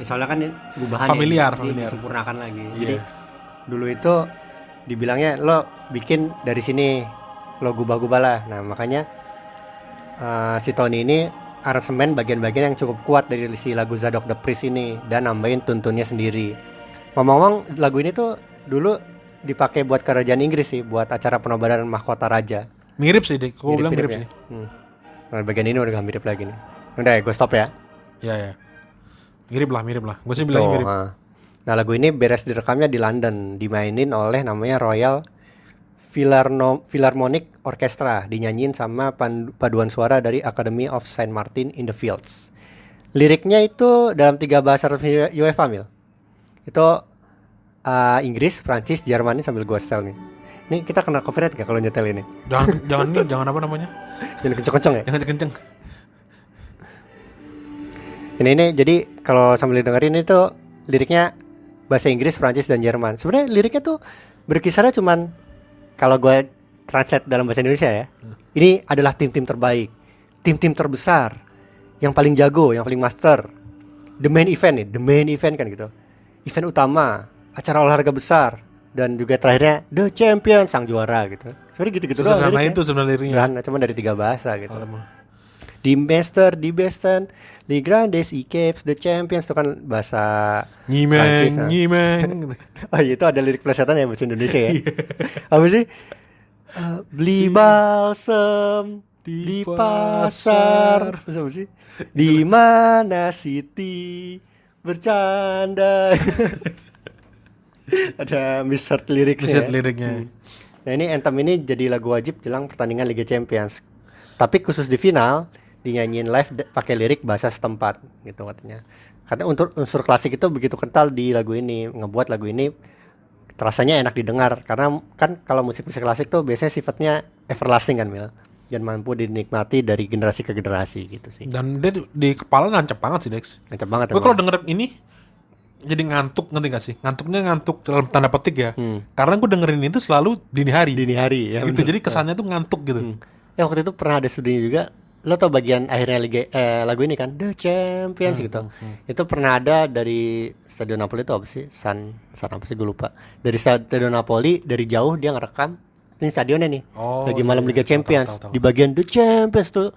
Soalnya kan gubahan Familiar. disempurnakan lagi. Iya. Jadi dulu itu dibilangnya lo bikin dari sini, lo gubah-gubah lah. Nah makanya si Tony ini aransemen bagian-bagian yang cukup kuat dari si lagu Zadok the Priest ini dan nambahin tuntunnya sendiri. Ngomong-ngomong lagu ini tuh dulu dipakai buat kerajaan Inggris sih, buat acara penobaran mahkota raja. Mirip sih, Dek. Gue bilang mirip ya? sih. Nah, bagian ini udah gak mirip lagi nih. Udah ya, gue stop ya. Ya. Mirip lah. Gue sih bilang mirip. Nah lagu ini beres direkamnya di London, dimainin oleh namanya Royal Philharmonic Orchestra, dinyanyiin sama paduan suara dari Academy of Saint Martin in the Fields. Liriknya itu dalam 3 bahasa resmi UEFA, Mil. Itu Inggris, Prancis, Jerman. Sambil gue setel nih. Ini kita kena copyright gak kalau nyetel ini? Jangan apa namanya? Jangan kenceng-kenceng ya? Jangan kenceng. Ini jadi kalau sambil dengerin itu liriknya bahasa Inggris, Prancis, dan Jerman. Sebenarnya liriknya tuh berkisarnya cuman, kalau gue translate dalam bahasa Indonesia ya, ini adalah tim-tim terbaik, tim-tim terbesar, yang paling jago, yang paling master, the main event kan gitu, event utama, acara olahraga besar, dan juga terakhirnya the champion, sang juara gitu. Sebenarnya gitu-gitu doang. Sederhana itu sebenarnya liriknya. Sederhana, cuma dari 3 bahasa gitu. Di Master, di Besten, di Grandes, Caps, the Champions, itu kan bahasa Nyimeng. Oh itu ada lirik plesetan ya bahasa Indonesia ya. Apa sih? Beli balsem di pasar. Terus apa sih? Di mana Siti bercanda. Ada misheard liriknya. Nah ini anthem ini jadi lagu wajib jelang pertandingan Liga Champions. Tapi khusus di final dinyanyiin live pakai lirik bahasa setempat gitu katanya. Karena unsur klasik itu begitu kental di lagu ini, ngebuat lagu ini terasanya enak didengar. Karena kan kalau musik klasik tuh biasanya sifatnya everlasting kan, Mil, dan mampu dinikmati dari generasi ke generasi gitu sih. Dan dia di kepala nancep banget sih, Dex. Nancep banget. Gue kalau denger ini jadi ngantuk, ngerti gak sih? Ngantuknya ngantuk dalam tanda petik ya. Karena gue dengerin itu selalu dini hari ya, gitu. Bener. Jadi kesannya tuh ngantuk gitu. Ya waktu itu pernah ada studinya juga. Lo tau bagian akhirnya lagu ini kan, The Champions gitu. Itu pernah ada dari Stadion Napoli itu apa sih? San apa sih, gue lupa. Dari Stadion Napoli, dari jauh dia ngerekam ini stadionnya nih. Lagi malam Liga Champions. Tahu. Di bagian The Champions tuh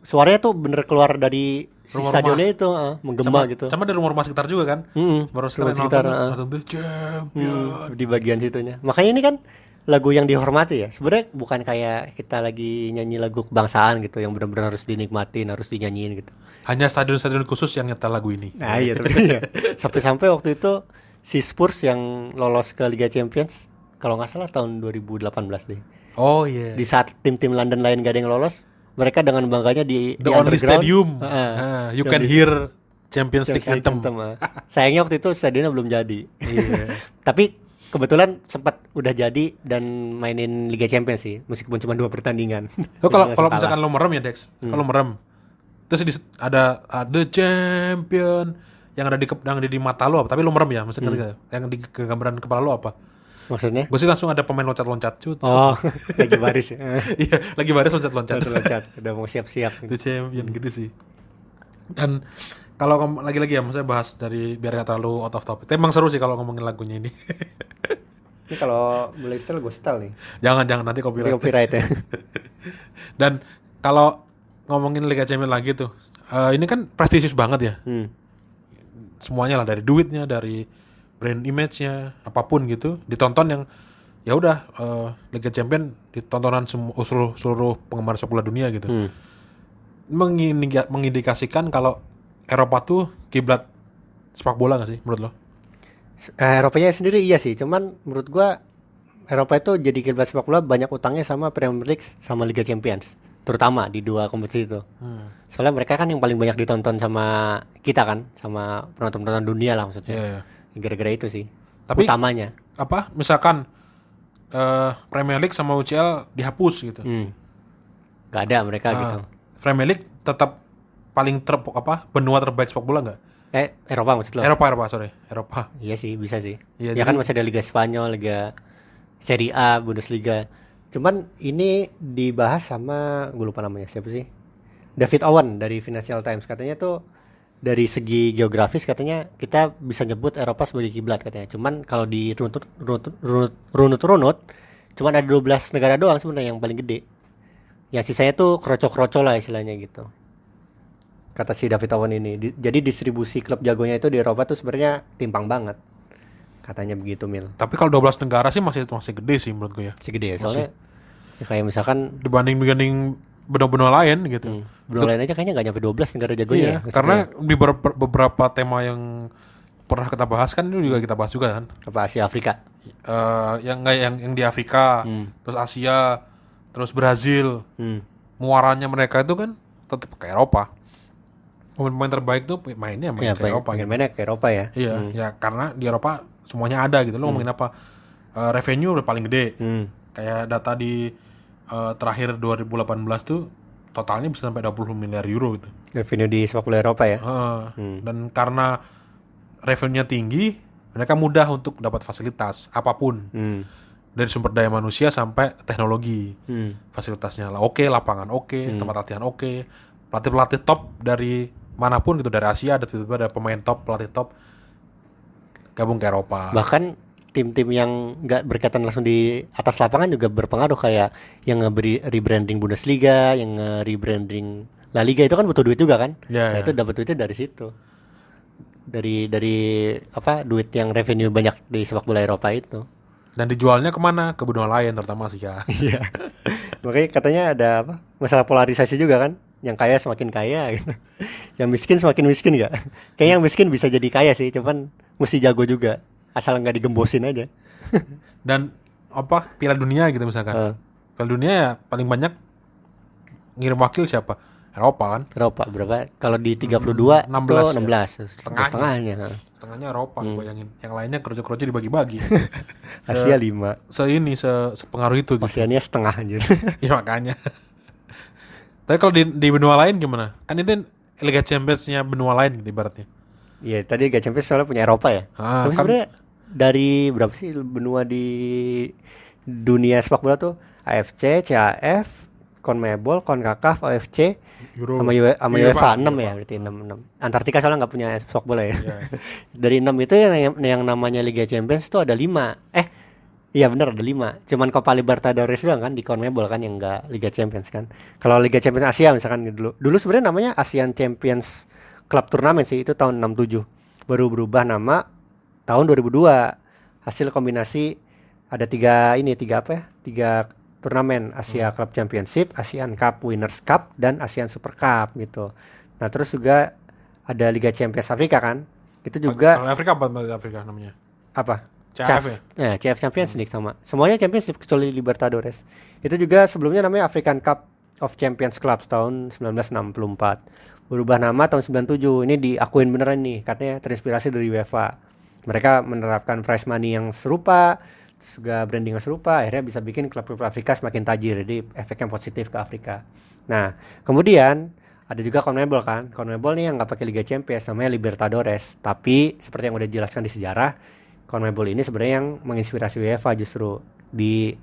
suaranya tuh bener keluar dari si stadionnya itu, menggema gitu. Sama dari rumah sekitar juga kan? Baru sekitar langsung The Champions. Di bagian situnya. Makanya ini kan lagu yang dihormati ya. Sebenarnya bukan kayak kita lagi nyanyi lagu kebangsaan gitu yang benar-benar harus dinikmatin, harus dinyanyiin gitu. Hanya stadion-stadion khusus yang nyetel lagu ini. Nah iya tapi sampai waktu itu si Spurs yang lolos ke Liga Champions, kalau nggak salah tahun 2018 deh. Oh iya. Di saat tim-tim London lain gak ada yang lolos, mereka dengan bangganya di only stadium. You can hear Champions League anthem. Sayangnya waktu itu stadionnya belum jadi. Tapi kebetulan sempat udah jadi dan mainin Liga Champions sih, meskipun cuma 2 pertandingan. Kalau misalkan lo merem ya, Dex, kalau merem, terus ada champion yang ada di mata lo apa, tapi lo merem ya, maksudnya yang di gambaran kepala lo apa? Maksudnya? Gue sih langsung ada pemain loncat-loncat lagi baris ya. Iya, lagi baris loncat-loncat. Udah mau siap-siap. The champion gitu sih. Dan kalau lagi-lagi ya, maksudnya bahas dari biar gak terlalu out of topic. Tapi emang seru sih kalau ngomongin lagunya ini. Ini kalau boleh setel gue setel nih. Jangan nanti copyright ya. Dan kalau ngomongin Liga Champions lagi tuh, ini kan prestisius banget ya. Semuanya lah, dari duitnya, dari brand image-nya, apapun gitu, ditonton yang ya udah Liga Champions ditontonan seluruh penggemar sepak bola dunia gitu. Mengindikasikan kalau Eropa tuh kiblat sepak bola gak sih menurut lo? Eropanya sendiri iya sih, cuman menurut gua Eropa itu jadi kiblat sepak bola banyak utangnya sama Premier League sama Liga Champions, terutama di 2 kompetisi itu. Soalnya mereka kan yang paling banyak ditonton sama kita kan, sama penonton-penonton dunia lah maksudnya. Gara-gara itu sih. Tapi utamanya apa? Misalkan Premier League sama UCL dihapus gitu. Gak ada mereka gitu. Premier League tetap paling benua terbaik sepak bola nggak? Eropa maksud lo? Eropa. Iya sih, bisa sih. Ya kan masih ada Liga Spanyol, Liga Serie A, Bundesliga. Cuman ini dibahas sama, gue lupa namanya siapa sih, David Owen dari Financial Times. Katanya tuh dari segi geografis katanya kita bisa nyebut Eropa sebagai kiblat katanya. Cuman kalau di runut, cuman ada 12 negara doang sebenarnya yang paling gede. Yang sisanya tuh kroco-kroco lah istilahnya gitu. Kata si David Owen ini. Jadi distribusi klub jagonya itu di Eropa tuh sebenarnya timpang banget. Katanya begitu, Mil. Tapi kalau 12 negara sih masih gede sih menurut gue ya. Masih gede ya, soalnya ya kayak misalkan dibanding benua-benua lain gitu. benua lain aja kayaknya nggak nyampe 12 negara jagonya. Iya, karena di beberapa tema yang pernah kita bahas kan itu juga kita bahas juga kan. Apa Asia Afrika? Yang di Afrika, terus Asia, terus Brazil. Muaranya mereka itu kan tetap ke Eropa. Pemain terbaik tuh mainnya Ya, ke Eropa gitu. mainnya ke Eropa ya. Iya, ya karena di Eropa semuanya ada gitu. Lo ngomongin apa? Revenue udah paling gede. Kayak data di terakhir 2018 tuh totalnya bisa sampai 20 miliar euro gitu. Revenue di sepak bola Eropa ya. Dan karena revenue-nya tinggi, mereka mudah untuk dapat fasilitas apapun. Dari sumber daya manusia sampai teknologi. Fasilitasnya lah oke, lapangan oke, tempat latihan oke. Pelatih-pelatih top dari manapun gitu, dari Asia ada tiba-tiba ada pemain top, pelatih top gabung ke Eropa. Bahkan tim-tim yang nggak berkaitan langsung di atas lapangan juga berpengaruh, kayak yang rebranding Bundesliga, yang rebranding La Liga itu kan butuh duit juga kan. Ya, Itu dapat duitnya dari situ. Dari apa, duit yang revenue banyak di sepak bola Eropa itu. Dan dijualnya kemana? Ke benua lain terutama Asia. Iya. Makanya katanya ada apa? Masalah polarisasi juga kan. Yang kaya semakin kaya gitu. Yang miskin semakin miskin enggak? Kayaknya yang miskin bisa jadi kaya sih, cuman mesti jago juga. Asal nggak digembosin aja. Dan apa Piala Dunia gitu misalkan. Piala Dunia ya paling banyak ngirim wakil siapa? Eropa kan. Eropa berapa? Kalau di 32 16 16. Setengahnya. Setengahnya. Setengahnya Eropa, bayangin. Yang lainnya kroco-kroco dibagi-bagi. Asia 5. Sepengaruh itu gitu. Oceania setengah aja. Ya makanya. Tapi kalau di benua lain gimana? Kan itu Liga Champions-nya benua lain gitu ibaratnya. Iya, tadi Liga Champions soalnya punya Eropa ya. Tapi Kan sebenarnya dari berapa sih benua di dunia sepak bola tuh? AFC, CAF, CONMEBOL, CONCACAF, OFC, Euro. sama UEFA 6 ya, berarti 6. Antartika soalnya nggak punya sepak bola ya. Iya. Dari 6 itu yang namanya Liga Champions itu ada 5. Iya benar ada 5. Cuman Copa Libertadores doang kan di CONMEBOL kan yang enggak Liga Champions kan. Kalau Liga Champions Asia misalkan dulu sebenarnya namanya ASEAN Champions Club Tournament sih, itu tahun 67. Baru berubah nama tahun 2002. Hasil kombinasi ada 3 turnamen, Asia Club Championship, ASEAN Cup Winners Cup, dan ASEAN Super Cup gitu. Nah, terus juga ada Liga Champions Afrika kan. Itu juga Kalau Afrika apa Afrika namanya? apa? CAF ya? CAF Champions League sama. Semuanya Champions League kecuali Libertadores. Itu juga sebelumnya namanya African Cup of Champions Clubs tahun 1964. Berubah nama tahun 97. Ini diakuin beneran nih, katanya terinspirasi dari UEFA. Mereka menerapkan prize money yang serupa, juga branding yang serupa, akhirnya bisa bikin klub-klub Afrika semakin tajir. Jadi efek yang positif ke Afrika. Nah, kemudian ada juga CONMEBOL kan. CONMEBOL nih yang nggak pakai Liga Champions, namanya Libertadores. Tapi seperti yang udah dijelaskan di sejarah, CONMEBOL ini sebenarnya yang menginspirasi UEFA justru di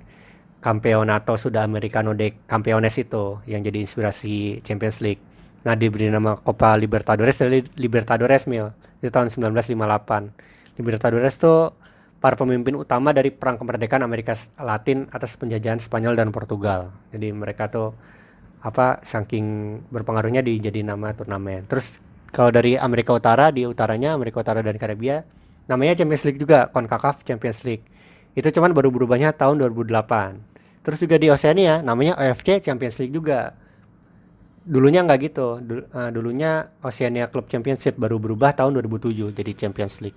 Campeonato Sudamericano de Campeones itu yang jadi inspirasi Champions League. Nah, diberi nama Copa Libertadores dari Libertadores Mil. Itu tahun 1958. Libertadores tuh para pemimpin utama dari perang kemerdekaan Amerika Latin atas penjajahan Spanyol dan Portugal. Jadi mereka tuh saking berpengaruhnya jadi nama turnamen. Terus kalau dari Amerika Utara, di utaranya Amerika Utara dan Karibia, namanya Champions League juga, CONCACAF Champions League. Itu cuman baru berubahnya tahun 2008. Terus juga di Oceania namanya OFC Champions League juga. Dulunya nggak gitu. Dulunya Oceania Club Championship, baru berubah tahun 2007 jadi Champions League.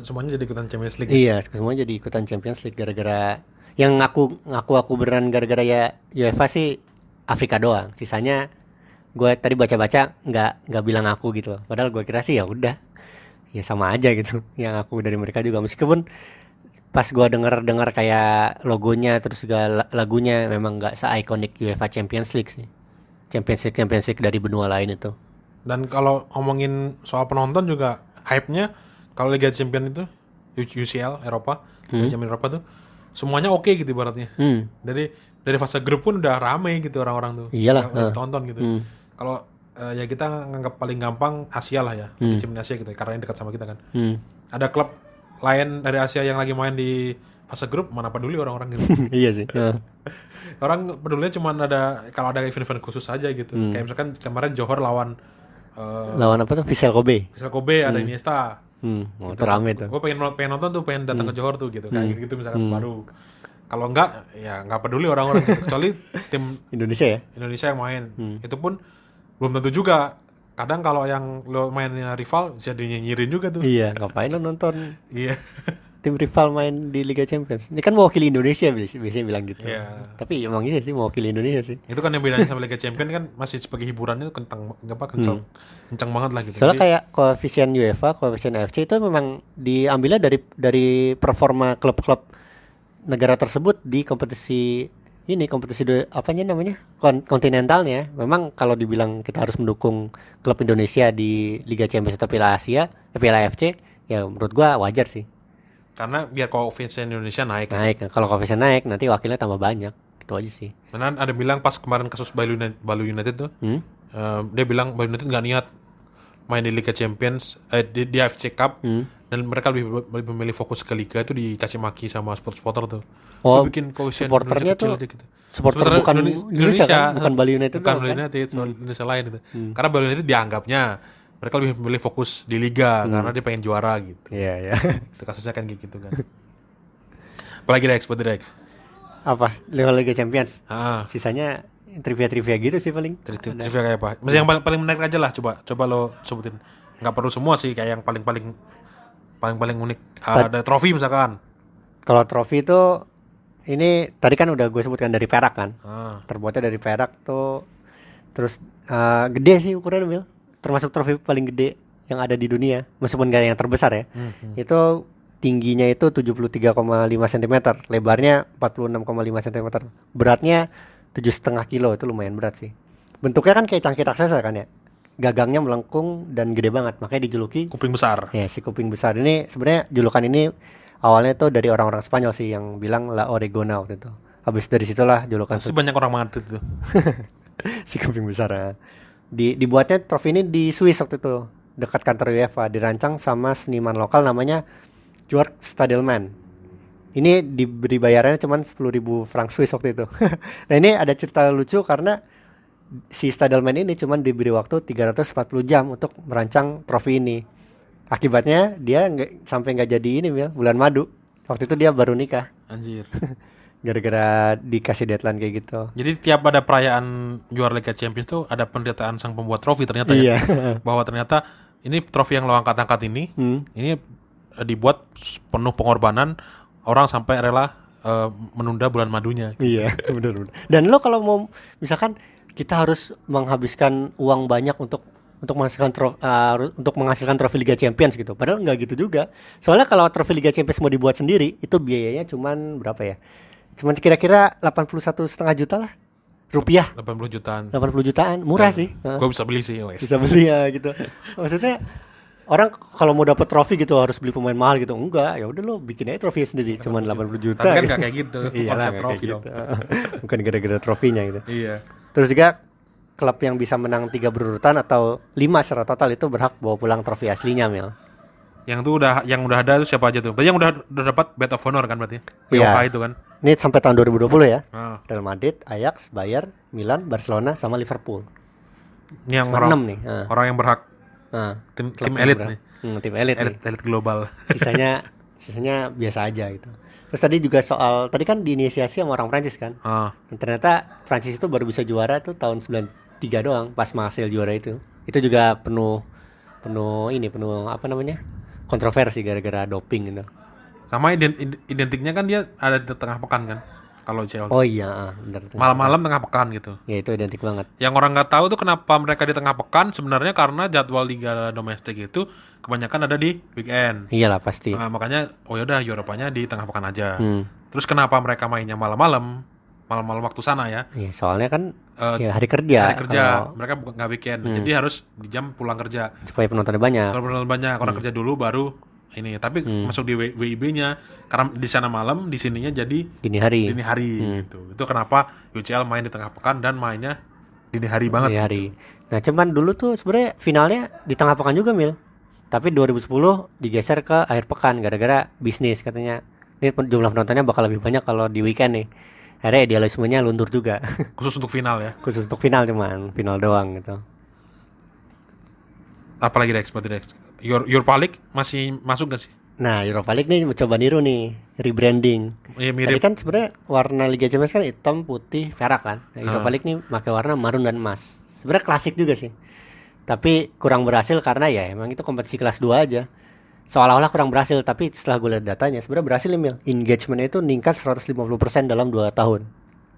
Semuanya jadi ikutan Champions League. Iya, semuanya jadi ikutan Champions League gara-gara yang ngaku beneran gara-gara ya UEFA sih Afrika doang. Sisanya gue tadi baca-baca nggak bilang aku gitu. Padahal gue kira sih ya udah. Ya sama aja gitu. Yang aku dari mereka juga, meskipun pas gue dengar kayak logonya terus juga lagunya memang nggak se-ikonik UEFA Champions League sih. Champions League dari benua lain itu. Dan kalau ngomongin soal penonton juga hype-nya kalau Liga Champions itu UCL Eropa, Liga Champions Eropa tuh semuanya oke gitu ibaratnya. Dari fase grup pun udah rame gitu orang-orang tuh. Iyalah, udah tonton gitu. Kalau ya kita nganggap paling gampang Asia lah ya, Liga Champions Asia gitu ya, karena yang dekat sama kita kan. Ada klub lain dari Asia yang lagi main di fase grup, mana peduli orang-orang gitu. Iya sih. Orang pedulinya cuma ada kalau ada event-event khusus aja gitu. Kayak misalkan kemarin Johor lawan Lawan apa tuh? Vissel Kobe. Vissel Kobe, ada Iniesta. Itu rame tuh. Gue pengen nonton tuh, pengen datang ke Johor tuh gitu. Kayak gitu misalkan baru. Kalau enggak ya enggak peduli orang-orang gitu. Kecuali tim Indonesia ya. Indonesia yang main. Itu pun belum tentu juga. Kadang kalau yang lo mainnya rival jadi nyinyirin juga tuh. Iya, ngapain lo nonton Iya. tim rival main di Liga Champions? Ini kan mewakili Indonesia biasanya bilang gitu. Iya. Tapi emang iya sih mewakili Indonesia sih. Itu kan yang bedanya sama Liga Champions kan masih sebagai hiburannya kencang banget lah gitu. Soalnya Jadi, kayak koefisien UEFA, koefisien AFC itu memang diambilnya dari performa klub-klub negara tersebut di kompetisi ini, apanya namanya? Kontinentalnya. Memang kalau dibilang kita harus mendukung klub Indonesia di Liga Champions atau Piala Asia, Piala AFC, ya menurut gua wajar sih. karena biar koefisien Indonesia naik. Naik. Kalau koefisien naik nanti wakilnya tambah banyak. Itu aja sih. Karena ada bilang pas kemarin kasus Bali United tuh, dia bilang Bali United nggak niat main di Liga Champions, di AFC Cup, dan mereka lebih memilih fokus ke Liga, itu dicaci maki sama supporter tuh. Oh, Lu bikin koefisien supporternya Indonesia kecil tuh aja gitu. supporter bukan Indonesia kan? Bukan Bali United bukan doang, Bali kan? United, soal Indonesia lain gitu. Karena Bali United dianggapnya mereka lebih memilih fokus di Liga karena dia pengen juara gitu. Iya, iya. Itu kasusnya kan kayak gitu kan. Apalagi Rex, buat Rex. Apa? Liga Champions. Ah, Sisanya trivia gitu sih paling. trivia kayak apa? Masih yang paling menarik aja lah, coba lo sebutin. Nggak perlu semua sih, kayak yang paling unik. Ada trofi misalkan. Kalau trofi itu ini tadi kan udah gue sebutkan dari perak kan. Terbuatnya dari perak tuh. Terus gede sih ukurannya, Mil. Termasuk trofi paling gede yang ada di dunia, meskipun gak yang terbesar ya. Itu tingginya itu 73,5 cm, lebarnya 46,5 cm, beratnya 7,5 kilo. Itu lumayan berat sih. Bentuknya kan kayak cangkir raksasa kan ya, gagangnya melengkung dan gede banget, makanya dijuluki Kuping besar. ya si kuping besar. Ini sebenarnya julukan ini awalnya tuh dari orang-orang Spanyol sih yang bilang La Oregona waktu itu. Habis dari situlah julukan Pasti banyak orang Madrid tuh. si kuping besar ya. Dibuatnya trofi ini di Swiss waktu itu, dekat kantor UEFA, dirancang sama seniman lokal namanya Georg Stadelman. Ini diberi bayarannya cuma 10.000 franc Swiss waktu itu. Nah, ini ada cerita lucu karena si Stadelman ini cuma diberi waktu 340 jam untuk merancang trofi ini. Akibatnya dia sampai nggak jadi ini, Mil, bulan madu. Waktu itu dia baru nikah. Anjir. Gara-gara dikasih deadline kayak gitu. Jadi tiap ada perayaan juara Liga Champions tuh ada penderitaan sang pembuat trofi ternyata Iya. ya. Bahwa ternyata ini trofi yang lo angkat-angkat ini dibuat penuh pengorbanan, orang sampai rela menunda bulan madunya. Iya, benar. Dan lo kalau mau misalkan kita harus menghabiskan uang banyak untuk menghasilkan trofi Liga Champions gitu. Padahal nggak gitu juga. Soalnya kalau trofi Liga Champions mau dibuat sendiri, itu biayanya cuman berapa ya? Cuman kira-kira 81,5 juta lah rupiah. 80 jutaan. 80 jutaan, murah sih. Gue bisa beli sih, wes. Bisa beli ya gitu. Maksudnya orang kalau mau dapat trofi gitu harus beli pemain mahal gitu. Enggak, ya udah lo bikin aja trofi sendiri, cuman 80 juta. Tapi kan gitu. nggak kayak gitu. Iyalah, Konsep nggak trofi kayak dong. gitu. Bukan gara-gara trofinya gitu. Iya. Terus juga klub yang bisa menang 3 berurutan atau 5 secara total itu berhak bawa pulang trofi aslinya, Mil. Yang udah ada itu siapa aja tuh? Berarti yang udah dapat Bed of Honor kan berarti? Iya. UEFA itu kan. Ini sampai tahun 2020 ya. Ah. Real Madrid, Ajax, Bayern, Milan, Barcelona sama Liverpool. Ini yang Cuma orang 6 nih. orang yang berhak Klub tim yang elit berhak. nih. Tim elit nih. Elit global. Sisanya biasa aja gitu. Terus tadi juga soal tadi kan diinisiasi sama orang Prancis kan. Dan ternyata Prancis itu baru bisa juara tuh tahun 93 doang pas Marseille juara itu. Itu juga penuh apa namanya? Kontroversi gara-gara doping gitu. Sama identiknya kan dia ada di tengah pekan kan. Kalau Chelsea. Oh iya, benar. Malam-malam tengah pekan gitu. Ya itu identik banget. Yang orang nggak tahu tuh kenapa mereka di tengah pekan, sebenarnya karena jadwal liga domestik itu kebanyakan ada di weekend. Iyalah pasti. Nah, makanya yaudah Eropanya di tengah pekan aja. Terus kenapa mereka mainnya malam-malam waktu sana ya? Iya, soalnya kan ya hari kerja. Mereka nggak weekend. Jadi harus di jam pulang kerja. Supaya penontonnya banyak. Kalau penonton banyak, orang kerja dulu baru ini. Tapi masuk di WIB-nya karena di sana malam, di sininya jadi Dini hari. gitu. Itu kenapa UCL main di tengah pekan dan mainnya di dini hari banget. Dini hari. Nah, cuman dulu tuh sebenarnya finalnya di tengah pekan juga, Mil. Tapi 2010 digeser ke akhir pekan gara-gara bisnis katanya. Ini jumlah penontonnya bakal lebih banyak kalau di weekend nih. Akhirnya idealismenya luntur juga. Khusus untuk final ya. Khusus untuk final cuman, final doang gitu. Apalagi Dex, berarti Dex. Europa League masih masuk gak sih? Nah, Europa League nih coba niru nih, rebranding. Iya, Tadi mirip. kan sebenarnya warna Liga Champions kan hitam, putih, perak kan. Nah, Europa League nih pakai warna marun dan emas. Sebenarnya klasik juga sih. Tapi kurang berhasil karena ya emang itu kompetisi kelas 2 aja. Seolah-olah kurang berhasil, tapi setelah gue lihat datanya sebenarnya berhasil, Emil. Engagementnya itu meningkat 150% dalam 2 tahun.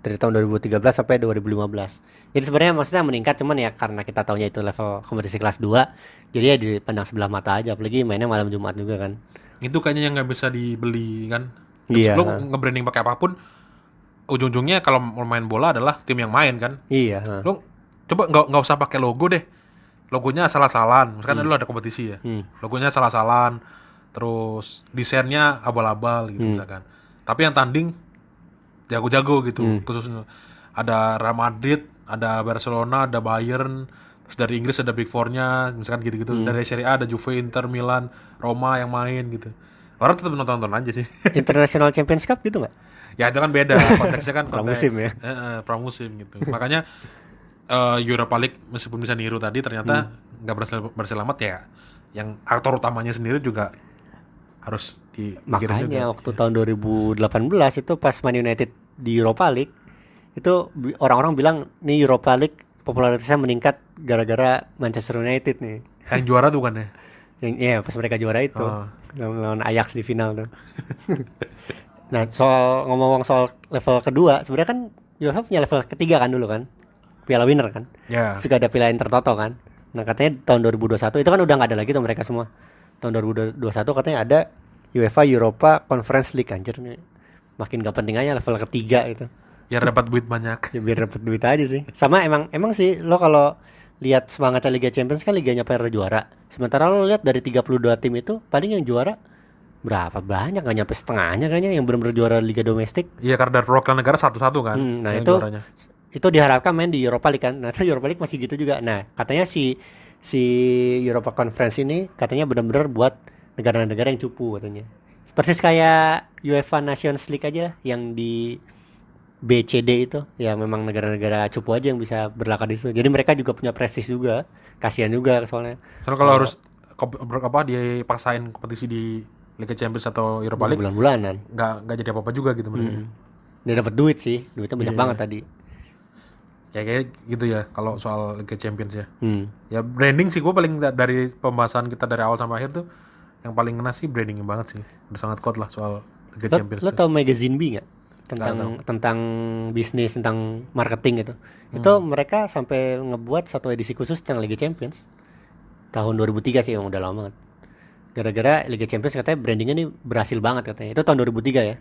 Dari tahun 2013 sampai 2015. Jadi sebenarnya maksudnya meningkat, cuman ya karena kita taunya itu level kompetisi kelas 2, jadi ya dipandang sebelah mata aja. Apalagi mainnya malam Jumat juga kan. Itu kayaknya yang nggak bisa dibeli kan. Iya. Lo nge-branding pakai apapun, ujung-ujungnya kalau mau main bola adalah tim yang main kan. Iya. Lo coba nggak usah pakai logo deh. Logonya asal-asalan. Misalkan dulu ada kompetisi ya. Logonya asal-asalan. Terus desainnya abal-abal gitu misalkan. Tapi yang tanding jago-jago gitu. Khususnya ada Real Madrid, ada Barcelona, ada Bayern. Terus dari Inggris ada Big Four-nya, misalkan gitu-gitu. Dari Serie A ada Juve, Inter, Milan, Roma yang main gitu. Orang tetap nonton aja sih. International Champions Cup gitu nggak? Ya itu kan beda. Konteksnya kan Pramusim ya. Pramusim gitu. Makanya Europa League meskipun bisa niru tadi ternyata nggak berhasil amat ya. Yang aktor utamanya sendiri juga harus dipikirin juga. Makanya waktu tahun 2018 itu pas Man United di Europa League, itu orang-orang bilang nih Europa League popularitasnya meningkat gara-gara Manchester United nih. Yang juara tuh kan ya. Yang ya pas mereka juara itu lawan Ajax di final tuh. Nah, soal ngomong soal level kedua, sebenarnya kan UEFA punya level ketiga kan dulu kan. Piala Winner kan. Ya. Juga ada Piala Intertoto kan. Nah, katanya tahun 2021 itu kan udah nggak ada lagi tuh mereka semua. Tahun 2021 katanya ada UEFA Europa Conference League, anjir nih. Makin gak penting aja level ketiga itu. Biar dapat duit banyak. Ya biar dapat duit aja sih. Sama emang sih lo kalau lihat semangatnya Liga Champions kan liganya pada juara. Sementara lo lihat dari 32 tim itu paling yang juara berapa banyak, gak nyampe setengahnya kayaknya yang benar-benar juara Liga domestik. Iya, karena dari perwakilan negara satu-satu kan. Nah yang itu juaranya. itu diharapkan main di Europa League kan. Nah Europa League masih gitu juga. Nah katanya si Europa Conference ini katanya benar-benar buat negara-negara yang cupu katanya. Persis kayak UEFA Nations League aja yang di BCD itu, ya memang negara-negara cupu aja yang bisa berlaga di situ. Jadi mereka juga punya prestis juga. Kasihan juga soalnya. Soalnya kalau harus dipaksain kompetisi di Liga Champions atau Europa League Bulan-bulanan. nggak jadi apa-apa juga gitu mereka. Dia dapat duit sih, duitnya banyak banget tadi. Ya kayak gitu ya kalau soal Liga Champions ya. Ya branding sih gue paling dari pembahasan kita dari awal sampai akhir tuh yang paling kena sih brandingnya banget sih. Udah sangat kuat lah soal Liga Champions. Lo tau Magazine B nggak? Tentang bisnis, tentang marketing gitu. Itu mereka sampai ngebuat satu edisi khusus tentang Liga Champions. Tahun 2003 sih, yang udah lama banget. Gara-gara Liga Champions katanya brandingnya nih berhasil banget katanya. Itu tahun 2003 ya.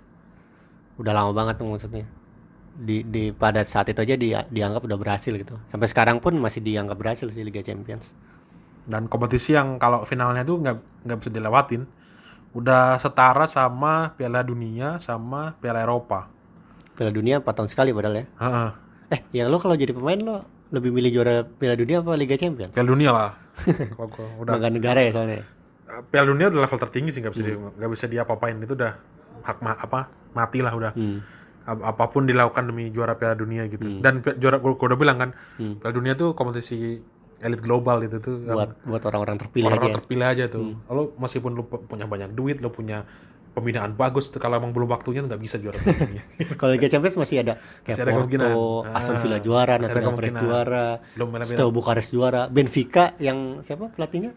Udah lama banget tuh maksudnya. Di pada saat itu aja dianggap udah berhasil gitu. Sampai sekarang pun masih dianggap berhasil sih Liga Champions. Dan kompetisi yang kalau finalnya tuh nggak bisa dilewatin. Udah setara sama Piala Dunia sama Piala Eropa. Piala Dunia 4 tahun sekali padahal ya. Ya lo kalau jadi pemain lo lebih milih juara Piala Dunia apa Liga Champions? Piala Dunia lah. Udah. Bangga negara ya soalnya. Piala Dunia udah level tertinggi sih, nggak bisa diapa-apain, itu udah hak mati lah udah. Apapun dilakukan demi juara Piala Dunia gitu. Dan juara gue udah bilang kan, Piala Dunia tuh kompetisi elit global itu tuh buat orang-orang terpilih orang terpilih aja tuh. Lo meskipun lo punya banyak duit, lo punya pembinaan bagus tuh, kalau emang belum waktunya tuh nggak bisa juara Piala Dunia. Kalau Liga Champions masih ada kayak Porto, Aston Villa juara, Nottingham Forest juara, Steaua Bukarest juara, Benfica yang siapa pelatihnya?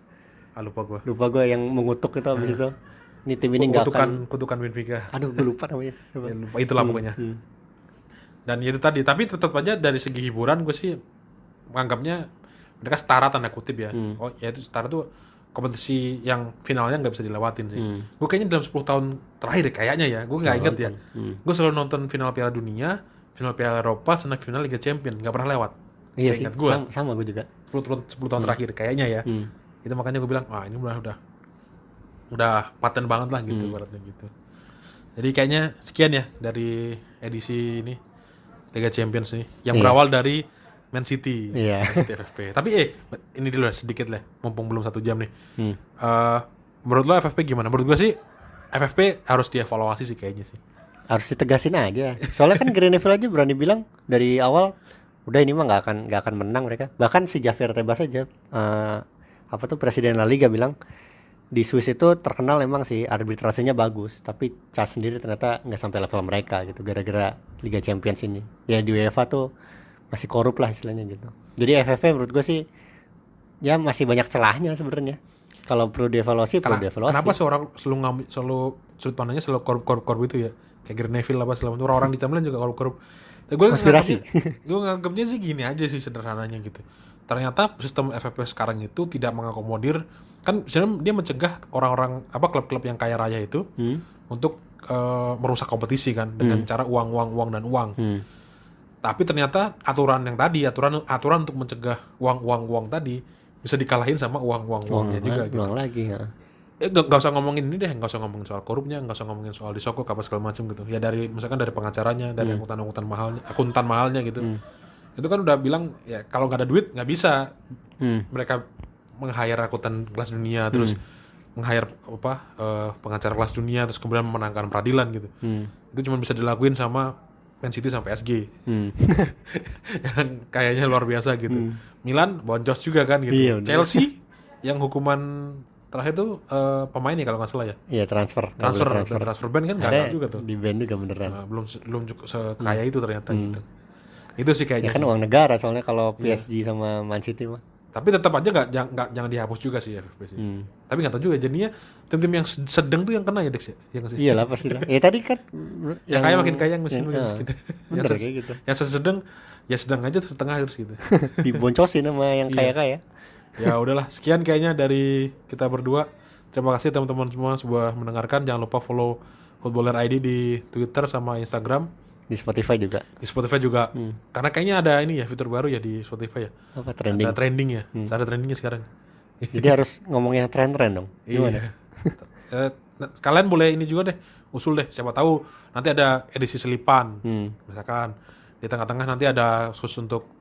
Lupa gue yang mengutuk itu abis itu. Ini tim ini nggak akan kutukan Benfica. Aduh, gue lupa namanya. Ya, lupa itulah pokoknya. Dan itu tadi, tapi tetap aja dari segi hiburan gue sih menganggapnya mereka setara tanda kutip ya. Oh, ya itu setara tuh kompetisi yang finalnya nggak bisa dilewatin sih. Gue kayaknya dalam 10 tahun terakhir kayaknya ya, gue nggak inget ya. Gue selalu nonton final Piala Dunia, final Piala Eropa, sama final Liga Champions, nggak pernah lewat. Iya sih, sama gue juga. 10 tahun terakhir kayaknya ya. Itu makanya gue bilang, wah ini udah paten banget lah gitu baratnya gitu. Jadi kayaknya sekian ya dari edisi ini Liga Champions nih yang berawal dari Man City. Iya. Man City FFP. Tapi ini dulu ya, sedikit lah, mumpung belum 1 jam nih. Menurut lo FFP gimana? Menurut gue sih FFP harus dievaluasi sih kayaknya sih. Harus ditegasin aja. Soalnya kan Gary Neville aja berani bilang dari awal, udah ini mah nggak akan menang mereka. Bahkan si Javier Tebas aja, presiden La Liga bilang di Swiss itu terkenal emang sih arbitrasenya bagus, tapi CAS sendiri ternyata nggak sampai level mereka gitu, gara-gara Liga Champions ini. Ya di UEFA tuh masih korup lah istilahnya gitu. Jadi FFP menurut gue sih ya masih banyak celahnya sebenarnya. Kalau perlu dievaluasi, perlu dievaluasi. Kenapa sih orang selalu sudut pandangnya selalu korup itu ya? Kayak Gary Neville apa selama itu orang-orang di Champions juga korup. Konspirasi. Gue nganggapnya sih gini aja sih sederhananya gitu. Ternyata sistem FFP sekarang itu tidak mengakomodir, kan sebenarnya dia mencegah orang-orang klub-klub yang kaya raya itu untuk merusak kompetisi kan dengan cara uang dan uang. Tapi ternyata aturan untuk mencegah uang tadi bisa dikalahin sama uangnya juga gitu. Uang lagi ya. Nggak usah ngomongin ini deh, nggak usah ngomongin soal korupnya, nggak usah ngomongin soal disokok apa segala macam gitu. Ya misalkan dari pengacaranya, dari akuntan mahalnya gitu. Itu kan udah bilang ya kalau nggak ada duit nggak bisa mereka meng-hire akuntan kelas dunia, terus meng-hire pengacara kelas dunia, terus kemudian memenangkan peradilan gitu. Itu cuma bisa dilakuin sama Man City sampai PSG yang kayaknya luar biasa gitu. Milan boncos juga kan gitu. Iya, Chelsea yang hukuman terakhir tuh pemainnya kalau nggak salah ya. Iya, transfer ban kan gagal juga tuh. Di ban juga beneran. Belum cukup sekaya itu ternyata gitu. Itu sih kayaknya. Ya kan uang negara soalnya kalau PSG sama Man City mah. Tapi tetap aja jangan dihapus juga sih FFP sih. Tapi nggak tahu juga jadinya tim-tim yang sedang tuh yang kena ya Dex ya. Iya lah pasti lah. Ya tadi kan yang kaya makin kaya, yang miskin makin miskin. Bener kayak gitu. Yang sedang ya sedang aja terus setengah terus gitu. Diboncosin sama yang kaya-kaya. Ya udahlah, sekian kayaknya dari kita berdua. Terima kasih teman-teman semua sudah mendengarkan. Jangan lupa follow Footballer ID di Twitter sama Instagram. Di Spotify juga. Di Spotify juga. Karena kayaknya ada ini ya, fitur baru ya di Spotify ya. Apa trending? Ada trending ya. Ada trendingnya sekarang. Jadi harus ngomong yang tren-tren dong. Gimana? Iya. Kalian boleh ini juga deh, usul deh. Siapa tahu nanti ada edisi selipan. Misalkan di tengah-tengah nanti ada khusus untuk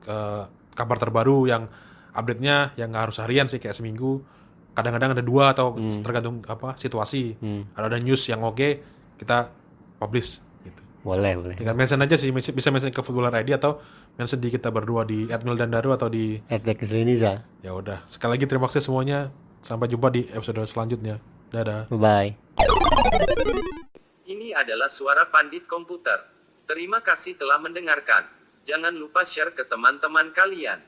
kabar terbaru yang update-nya yang nggak harus harian sih, kayak seminggu. Kadang-kadang ada 2 atau tergantung situasi. Ada news yang oke, kita publish. Boleh. Tinggal mention aja sih, bisa mention ke Footballer ID atau mention di kita berdua di @mildandaru atau di @deksliniza. Ya udah. Sekali lagi terima kasih semuanya. Sampai jumpa di episode selanjutnya. Dadah. Bye. Ini adalah suara Pandit Komputer. Terima kasih telah mendengarkan. Jangan lupa share ke teman-teman kalian.